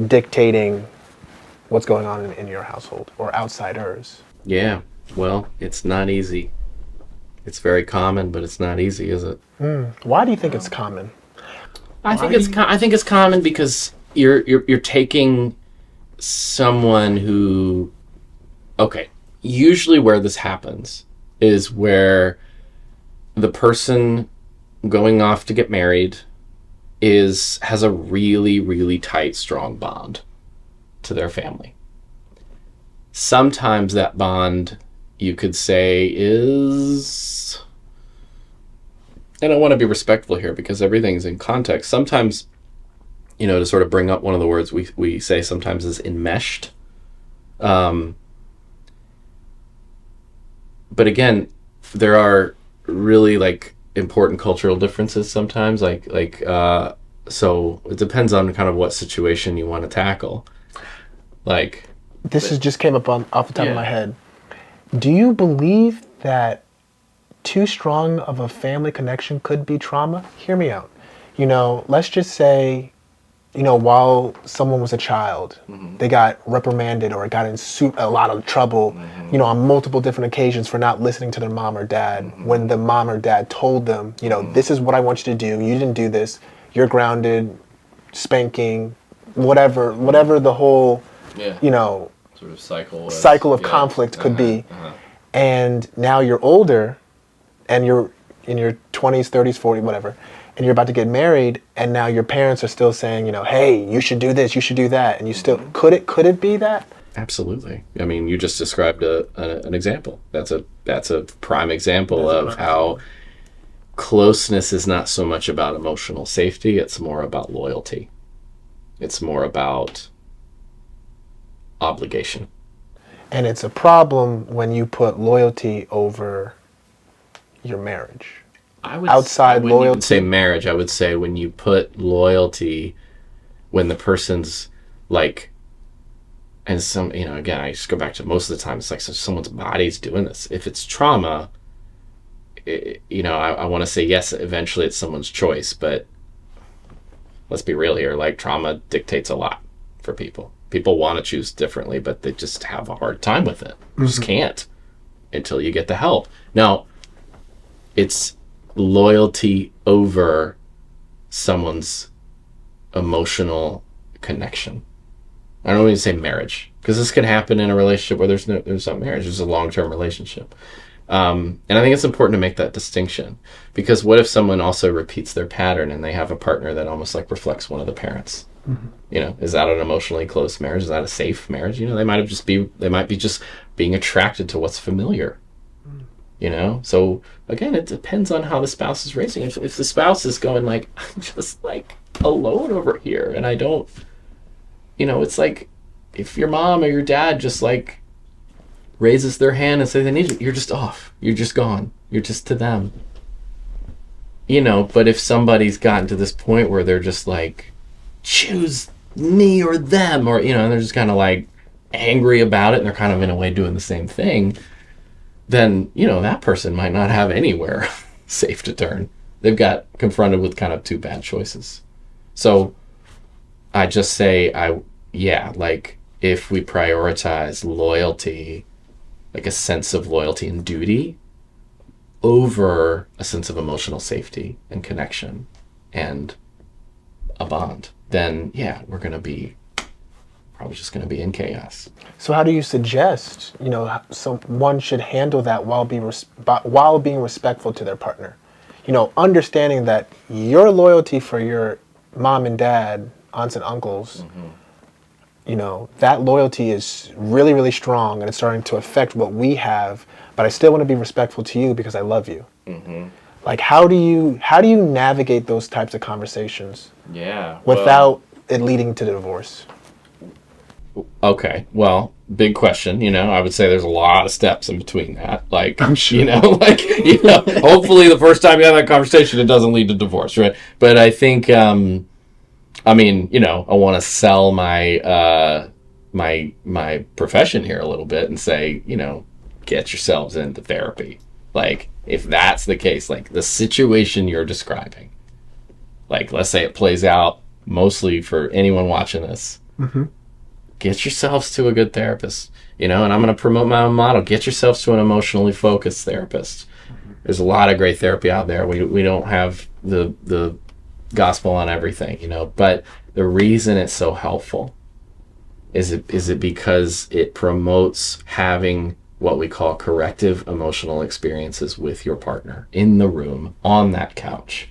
dictating what's going on in your household, or outsiders? Yeah. Well, it's not easy. It's very common, but it's not easy, is it? Why do you think it's common? I think it's common because you're taking someone who, okay, usually where this happens is where the person going off to get married has a really, really tight, strong bond to their family. Sometimes that bond, you could say, is, and I want to be respectful here because everything's in context. Sometimes, to sort of bring up one of the words we say sometimes is enmeshed. But again, there are really important cultural differences sometimes. So it depends on kind of what situation you want to tackle. This just came up off the top of my head. Do you believe that too strong of a family connection could be trauma? Hear me out. Let's just say, while someone was a child, they got reprimanded or got in a lot of trouble, on multiple different occasions for not listening to their mom or dad. When the mom or dad told them, this is what I want you to do. You didn't do this. You're grounded, spanking, whatever the whole, sort of cycle of conflict could be. And now you're older and you're in your 20s, 30s, 40s, whatever, and you're about to get married, and now your parents are still saying, hey, you should do this, you should do that, and you still, could it be that? Absolutely. I mean, you just described an example. That's a prime example of how closeness is not so much about emotional safety, it's more about loyalty. It's more about obligation. And it's a problem when you put loyalty over your marriage. I wouldn't even say marriage. I would say when you put loyalty, when the person's and some, again, I just go back to most of the time, it's like someone's body's doing this. If it's trauma, I want to say yes, eventually it's someone's choice, but let's be real here. Trauma dictates a lot for people. People want to choose differently, but they just have a hard time with it. You just can't until you get the help. Now, it's loyalty over someone's emotional connection. I don't even say marriage, because this could happen in a relationship where there's not marriage. There's a long-term relationship. And I think it's important to make that distinction, because what if someone also repeats their pattern and they have a partner that almost like reflects one of the parents? You know, is that an emotionally close marriage? Is that a safe marriage? You know, they might be just being attracted to what's familiar. You know, so again, it depends on how the spouse is raising. If the spouse is going like, I'm just like alone over here, and I don't, you know, it's like if your mom or your dad just like raises their hand and say they need you, you're just off. You're just gone. You're just to them. You know, but if somebody's gotten to this point where they're just like, choose me or them, or, you know, and they're just kind of like angry about it, and they're kind of in a way doing the same thing, then, you know, that person might not have anywhere safe to turn. They've got confronted with kind of two bad choices. So I just say, like if we prioritize loyalty, like a sense of loyalty and duty over a sense of emotional safety and connection and a bond, then yeah, we're going to be probably just going to be in chaos. So how do you suggest, you know, one should handle that while being respectful to their partner? You know, understanding that your loyalty for your mom and dad, aunts and uncles, you know, that loyalty is really, really strong, and it's starting to affect what we have, but I still want to be respectful to you because I love you. Like, how do you navigate those types of conversations? Yeah. Without it leading to the divorce? Okay, well, big question. You know, I would say there's a lot of steps in between that. Like, I'm sure. you know, hopefully the first time you have that conversation, it doesn't lead to divorce, right? But I think, I mean, you know, I want to sell my my profession here a little bit and say, you know, get yourselves into therapy. Like, if that's the case, like the situation you're describing, like, let's say it plays out mostly for anyone watching this. Get yourselves to a good therapist, you know, and I'm going to promote my own model. Get yourselves to an emotionally focused therapist. There's a lot of great therapy out there. We don't have the gospel on everything, you know, but the reason it's so helpful is it because it promotes having what we call corrective emotional experiences with your partner in the room on that couch.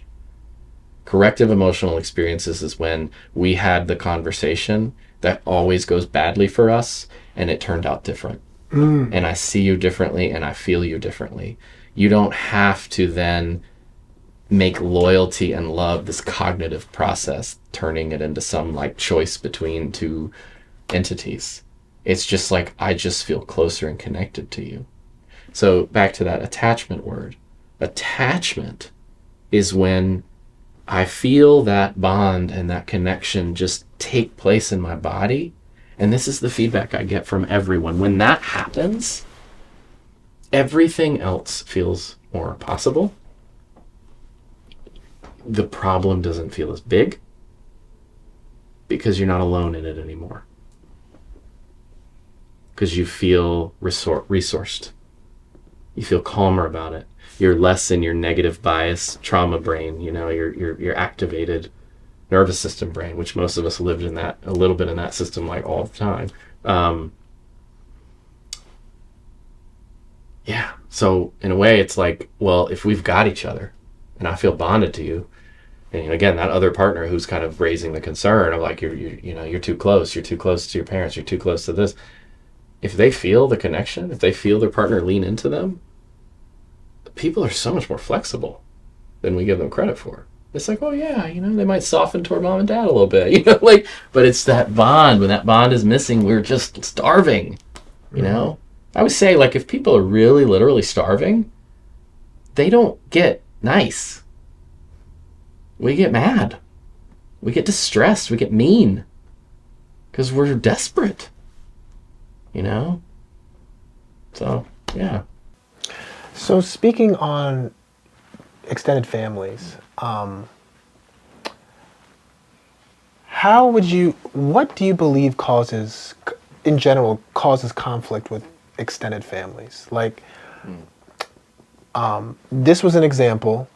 Corrective emotional experiences is when we had the conversation that always goes badly for us and it turned out different. And I see you differently and I feel you differently. You don't have to then make loyalty and love this cognitive process, turning it into some like choice between two entities. It's just like, I just feel closer and connected to you. So back to that attachment word. Attachment is when I feel that bond and that connection just take place in my body. And this is the feedback I get from everyone. When that happens, everything else feels more possible. The problem doesn't feel as big because you're not alone in it anymore. Because you feel resourced. You feel calmer about it. You're less in your negative bias trauma brain, you know, your activated nervous system brain, which most of us lived in that, a little bit in that system like all the time. Yeah, so in a way it's like, well, if we've got each other and I feel bonded to you, and again, that other partner who's kind of raising the concern of like, you're too close to your parents, you're too close to this. If they feel the connection, if they feel their partner lean into them, people are so much more flexible than we give them credit for. It's like, oh yeah, you know, they might soften toward mom and dad a little bit, you know, like, but it's that bond. When that bond is missing, we're just starving, you know? I would say, like, if people are really literally starving, they don't get nice. We get mad. We get distressed. We get mean. Because we're desperate, you know? So, yeah. So speaking on extended families, what do you believe in general causes conflict with extended families? Like, this was an example.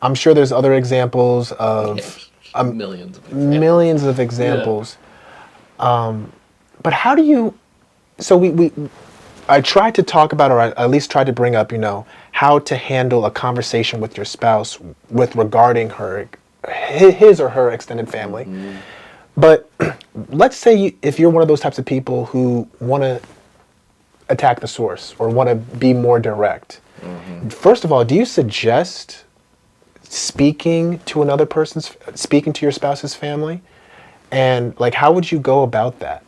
I'm sure there's other examples of millions of examples. But how do you, so I tried to talk about, or I at least tried to bring up, how to handle a conversation with your spouse with regarding his or her extended family. But let's say if you're one of those types of people who want to attack the source or want to be more direct, first of all, do you suggest speaking to your spouse's family? And like, how would you go about that?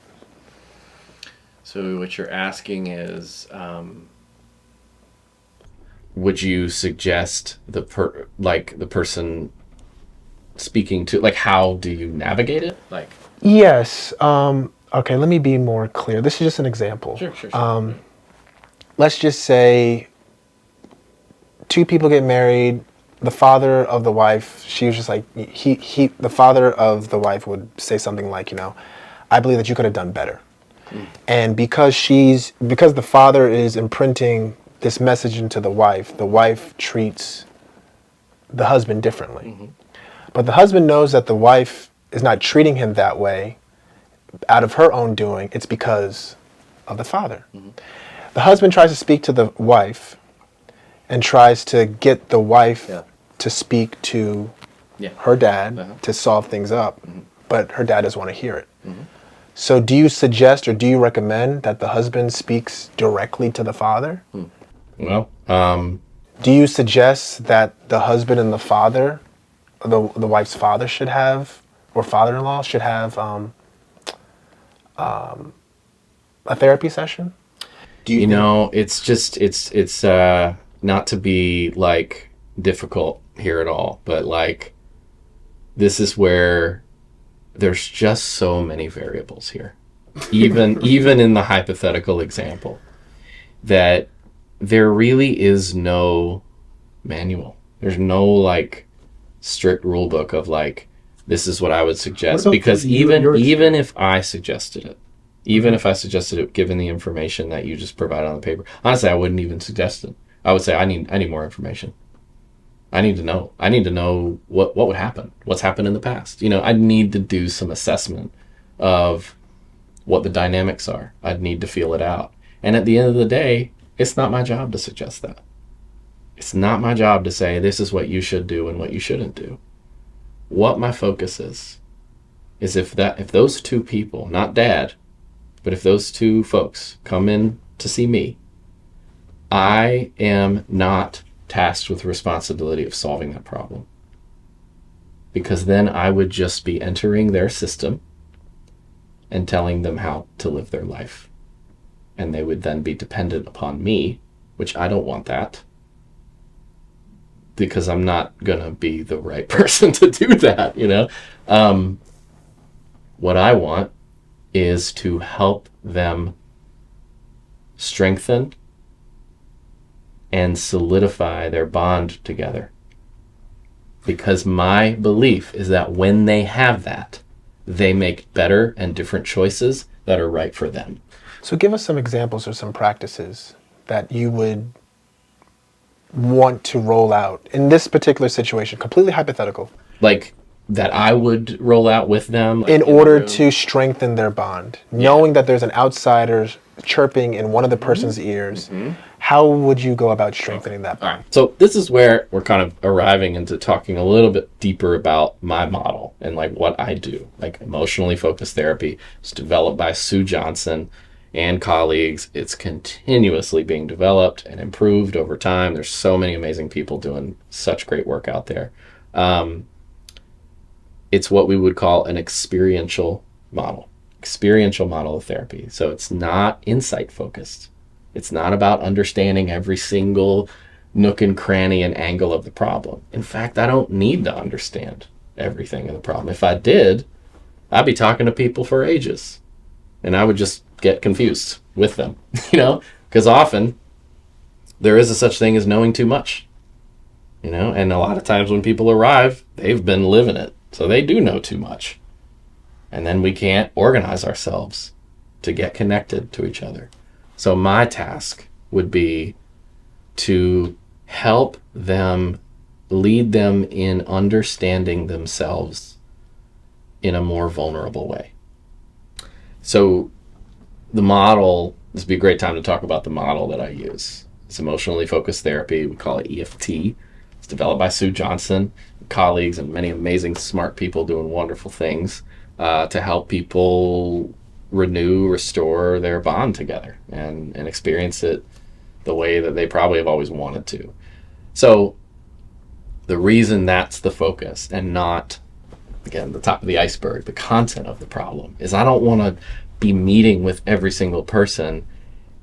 So what you're asking is, would you suggest the person speaking to, like, how do you navigate it? Like, Yes. Okay, let me be more clear. This is just an example. Sure. Let's just say two people get married. The father of the wife, she was just like, the father of the wife would say something like, I believe that you could have done better. And because the father is imprinting this message into the wife treats the husband differently. But the husband knows that the wife is not treating him that way out of her own doing. It's because of the father. The husband tries to speak to the wife and tries to get the wife to speak to her dad to solve things up. But her dad doesn't want to hear it. So do you suggest or do you recommend that the husband speaks directly to the father? well, Do you suggest that the husband and the father, the wife's father should have, or father-in-law should have a therapy session? It's not to be like difficult here at all, but like, this is where there's just so many variables here, even in the hypothetical example, that there really is no manual. There's no like strict rule book of like, this is what I would suggest, because even if I suggested it, given the information that you just provided on the paper, honestly, I wouldn't even suggest it. I would say I need more information. I need to know. I need to know what would happen, what's happened in the past. I need to do some assessment of what the dynamics are. I'd need to feel it out. And at the end of the day, it's not my job to suggest that. It's not my job to say this is what you should do and what you shouldn't do. What my focus is if those two people, not dad, but if those two folks come in to see me, I am not tasked with the responsibility of solving that problem. Because then I would just be entering their system and telling them how to live their life. And they would then be dependent upon me, which I don't want that. Because I'm not going to be the right person to do that, What I want is to help them strengthen and solidify their bond together. Because my belief is that when they have that, they make better and different choices that are right for them. So give us some examples or some practices that you would want to roll out in this particular situation, completely hypothetical. Like that I would roll out with them. In order to strengthen their bond, knowing that there's an outsider chirping in one of the person's ears, how would you go about strengthening that bond? All right. So this is where we're kind of arriving into talking a little bit deeper about my model and like what I do. Like emotionally focused therapy. It's developed by Sue Johnson and colleagues. It's continuously being developed and improved over time. There's so many amazing people doing such great work out there. It's what we would call an experiential model of therapy. So it's not insight focused. It's not about understanding every single nook and cranny and angle of the problem. In fact, I don't need to understand everything of the problem. If I did, I'd be talking to people for ages and I would just get confused with them, because often there is a such thing as knowing too much, and a lot of times when people arrive, they've been living it. So they do know too much. And then we can't organize ourselves to get connected to each other. So my task would be to help them, lead them in understanding themselves in a more vulnerable way. So the model this would be a great time to talk about the model that I use. It's emotionally focused therapy. We call it EFT. It's developed by Sue Johnson, colleagues, and many amazing, smart people doing wonderful things to help people restore their bond together and experience it the way that they probably have always wanted to. So the reason that's the focus and not, again, the top of the iceberg, the content of the problem, is I don't want to be meeting with every single person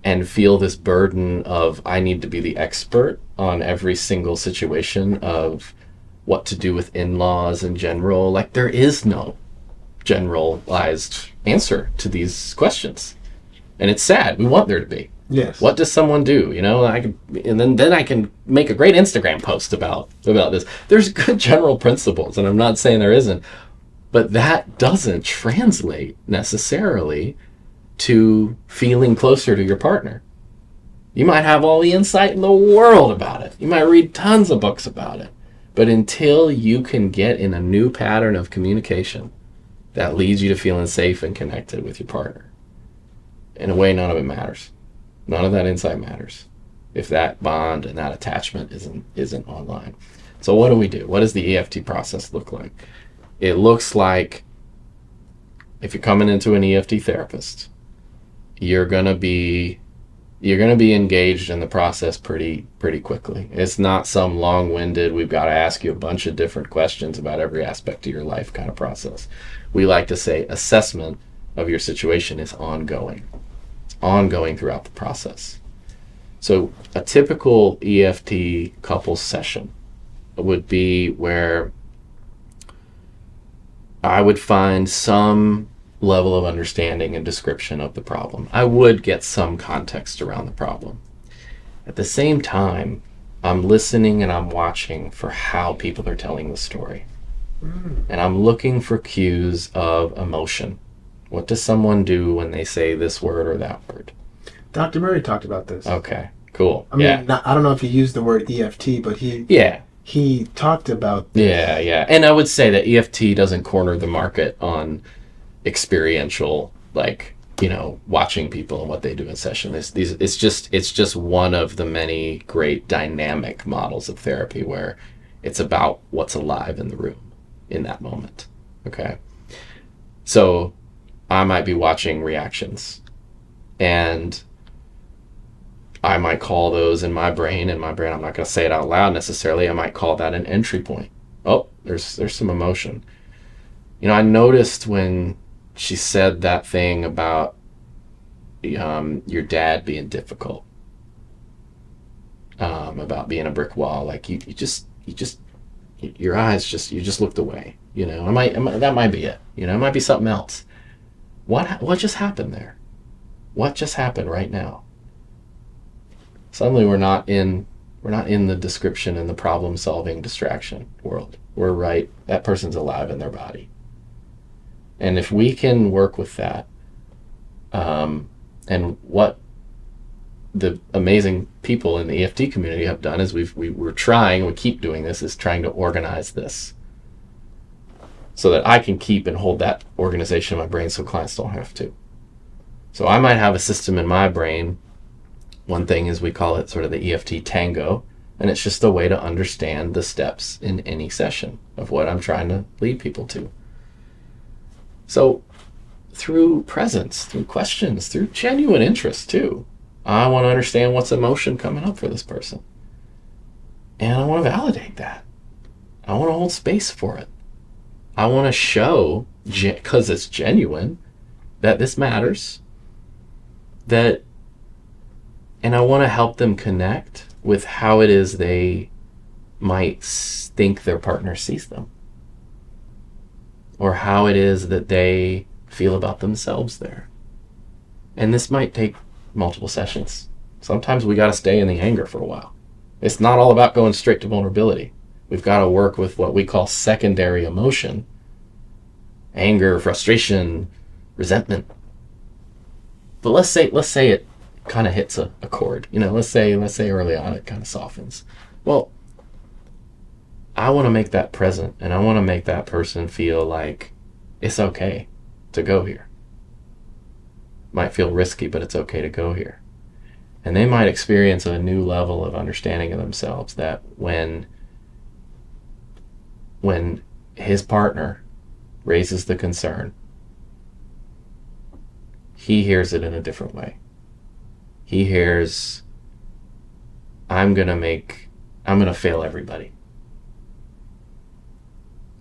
and feel this burden of I need to be the expert on every single situation of what to do with in-laws in general. Like, there is no generalized answer to these questions. And it's sad. We want there to be. Yes. What does someone do? You know, and then I can make a great Instagram post about this. There's good general principles, and I'm not saying there isn't, but that doesn't translate necessarily to feeling closer to your partner. You might have all the insight in the world about it. You might read tons of books about it. But until you can get in a new pattern of communication that leads you to feeling safe and connected with your partner, in a way, none of it matters. None of that insight matters if that bond and that attachment isn't online. So what do? What does the EFT process look like? It looks like, if you're coming into an EFT therapist, you're gonna be engaged in the process pretty quickly. It's not some long-winded, we've got to ask you a bunch of different questions about every aspect of your life kind of process. We like to say assessment of your situation is ongoing. It's ongoing throughout the process. So a typical EFT couples session would be where I would find some level of understanding and description of the problem. I would get some context around the problem. At the same time, I'm listening and I'm watching for how people are telling the story. And I'm looking for cues of emotion. What does someone do when they say this word or that word? Dr. Murray talked about this. Okay, cool. I mean, I don't know if he used the word EFT, but he talked about this. Yeah. And I would say that EFT doesn't corner the market on experiential, like, you know, watching people and what they do in session. It's just one of the many great dynamic models of therapy where it's about what's alive in the room in that moment. Okay. So I might be watching reactions, and I might call those in my brain. I'm not going to say it out loud necessarily. I might call that an entry point. Oh, there's some emotion. You know, I noticed when she said that thing about your dad being difficult, about being a brick wall. Like you just your eyes you just looked away. You know, that might be it. You know, it might be something else. What just happened there? What just happened right now? Suddenly we're not in the description and the problem solving distraction world. We're right. That person's alive in their body. And if we can work with that, and what the amazing people in the EFT community have done is we keep doing this, is trying to organize this so that I can keep and hold that organization in my brain so clients don't have to. So I might have a system in my brain. One thing is we call it sort of the EFT tango, and it's just a way to understand the steps in any session of what I'm trying to lead people to. So through presence, through questions, through genuine interest too, I want to understand what's emotion coming up for this person. And I want to validate that. I want to hold space for it. I want to show, because it's genuine, that this matters. And I want to help them connect with how it is they might think their partner sees them, or how it is that they feel about themselves there. And this might take multiple sessions. Sometimes we got to stay in the anger for a while. It's not all about going straight to vulnerability. We've got to work with what we call secondary emotion: anger, frustration, resentment. But let's say it kind of hits a chord. You know, let's say early on it kind of softens. Well, I want to make that present, and I want to make that person feel like it's okay to go here. might feel risky, but it's okay to go here. And they might experience a new level of understanding of themselves, that when his partner raises the concern, he hears it in a different way. He hears, I'm gonna fail everybody.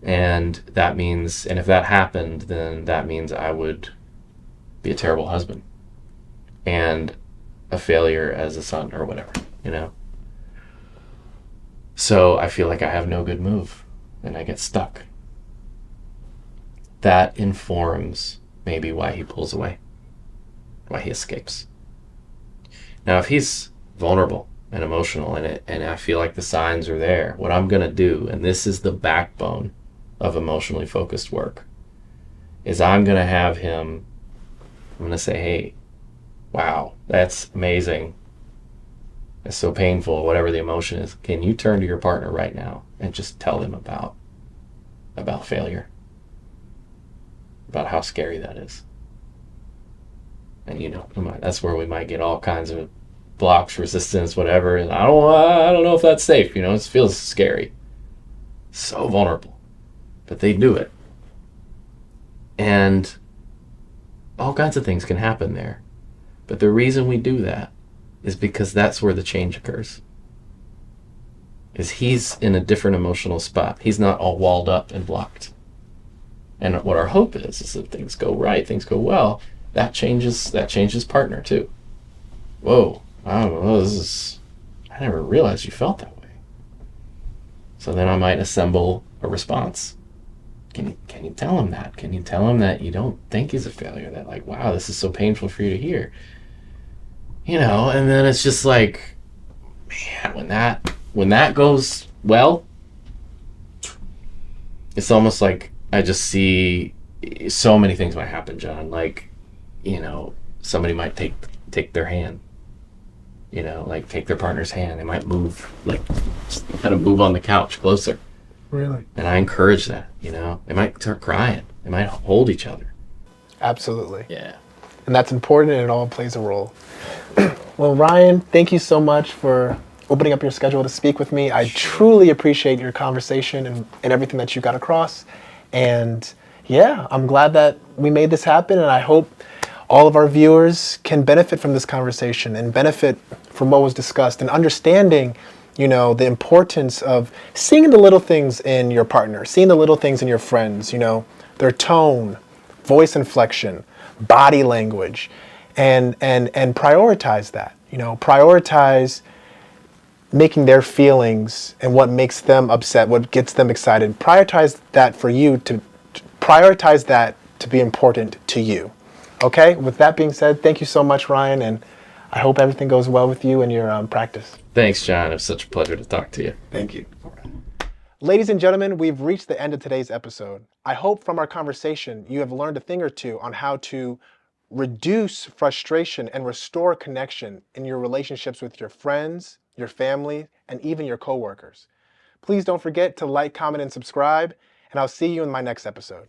And that means, and if that happened, then that means I would be a terrible husband and a failure as a son or whatever, you know? So I feel like I have no good move and I get stuck. That informs maybe why he pulls away, why he escapes. Now, if he's vulnerable and emotional and I feel like the signs are there, what I'm gonna do, and this is the backbone of emotionally focused work, is I'm gonna say, hey, wow, that's amazing. It's so painful, whatever the emotion is. Can you turn to your partner right now and just tell them about failure? About how scary that is. And that's where we might get all kinds of blocks, resistance, whatever. And I don't know if that's safe. It feels scary. So vulnerable. But they do it. And all kinds of things can happen there. But the reason we do that is because that's where the change occurs. Is he's in a different emotional spot. He's not all walled up and blocked. And what our hope is that things go right, things go well, that changes partner too. Whoa, I don't know, I never realized you felt that way. So then I might assemble a response. Can you tell him that? Can you tell him that you don't think he's a failure? That like, wow, this is so painful for you to hear. And then it's just like, man, when that goes well, it's almost like I just see so many things might happen, John. Like, somebody might take their hand, like take their partner's hand. They might move, like just kind of move on the couch closer. Really? And I encourage that, They might start crying. They might hold each other. Absolutely. Yeah. And that's important, and it all plays a role. Well, Ryan, thank you so much for opening up your schedule to speak with me. I truly appreciate your conversation and everything that you got across. And yeah, I'm glad that we made this happen, and I hope all of our viewers can benefit from this conversation and benefit from what was discussed and understanding, the importance of seeing the little things in your partner, seeing the little things in your friends, their tone, voice inflection, body language, and prioritize that, prioritize making their feelings and what makes them upset, what gets them excited, prioritize that for you to prioritize that to be important to you. Okay, with that being said, thank you so much, Ryan, and I hope everything goes well with you in your practice. Thanks, John. It was such a pleasure to talk to you. Thank you. Ladies and gentlemen, we've reached the end of today's episode. I hope from our conversation you have learned a thing or two on how to reduce frustration and restore connection in your relationships with your friends, your family, and even your coworkers. Please don't forget to like, comment, and subscribe, and I'll see you in my next episode.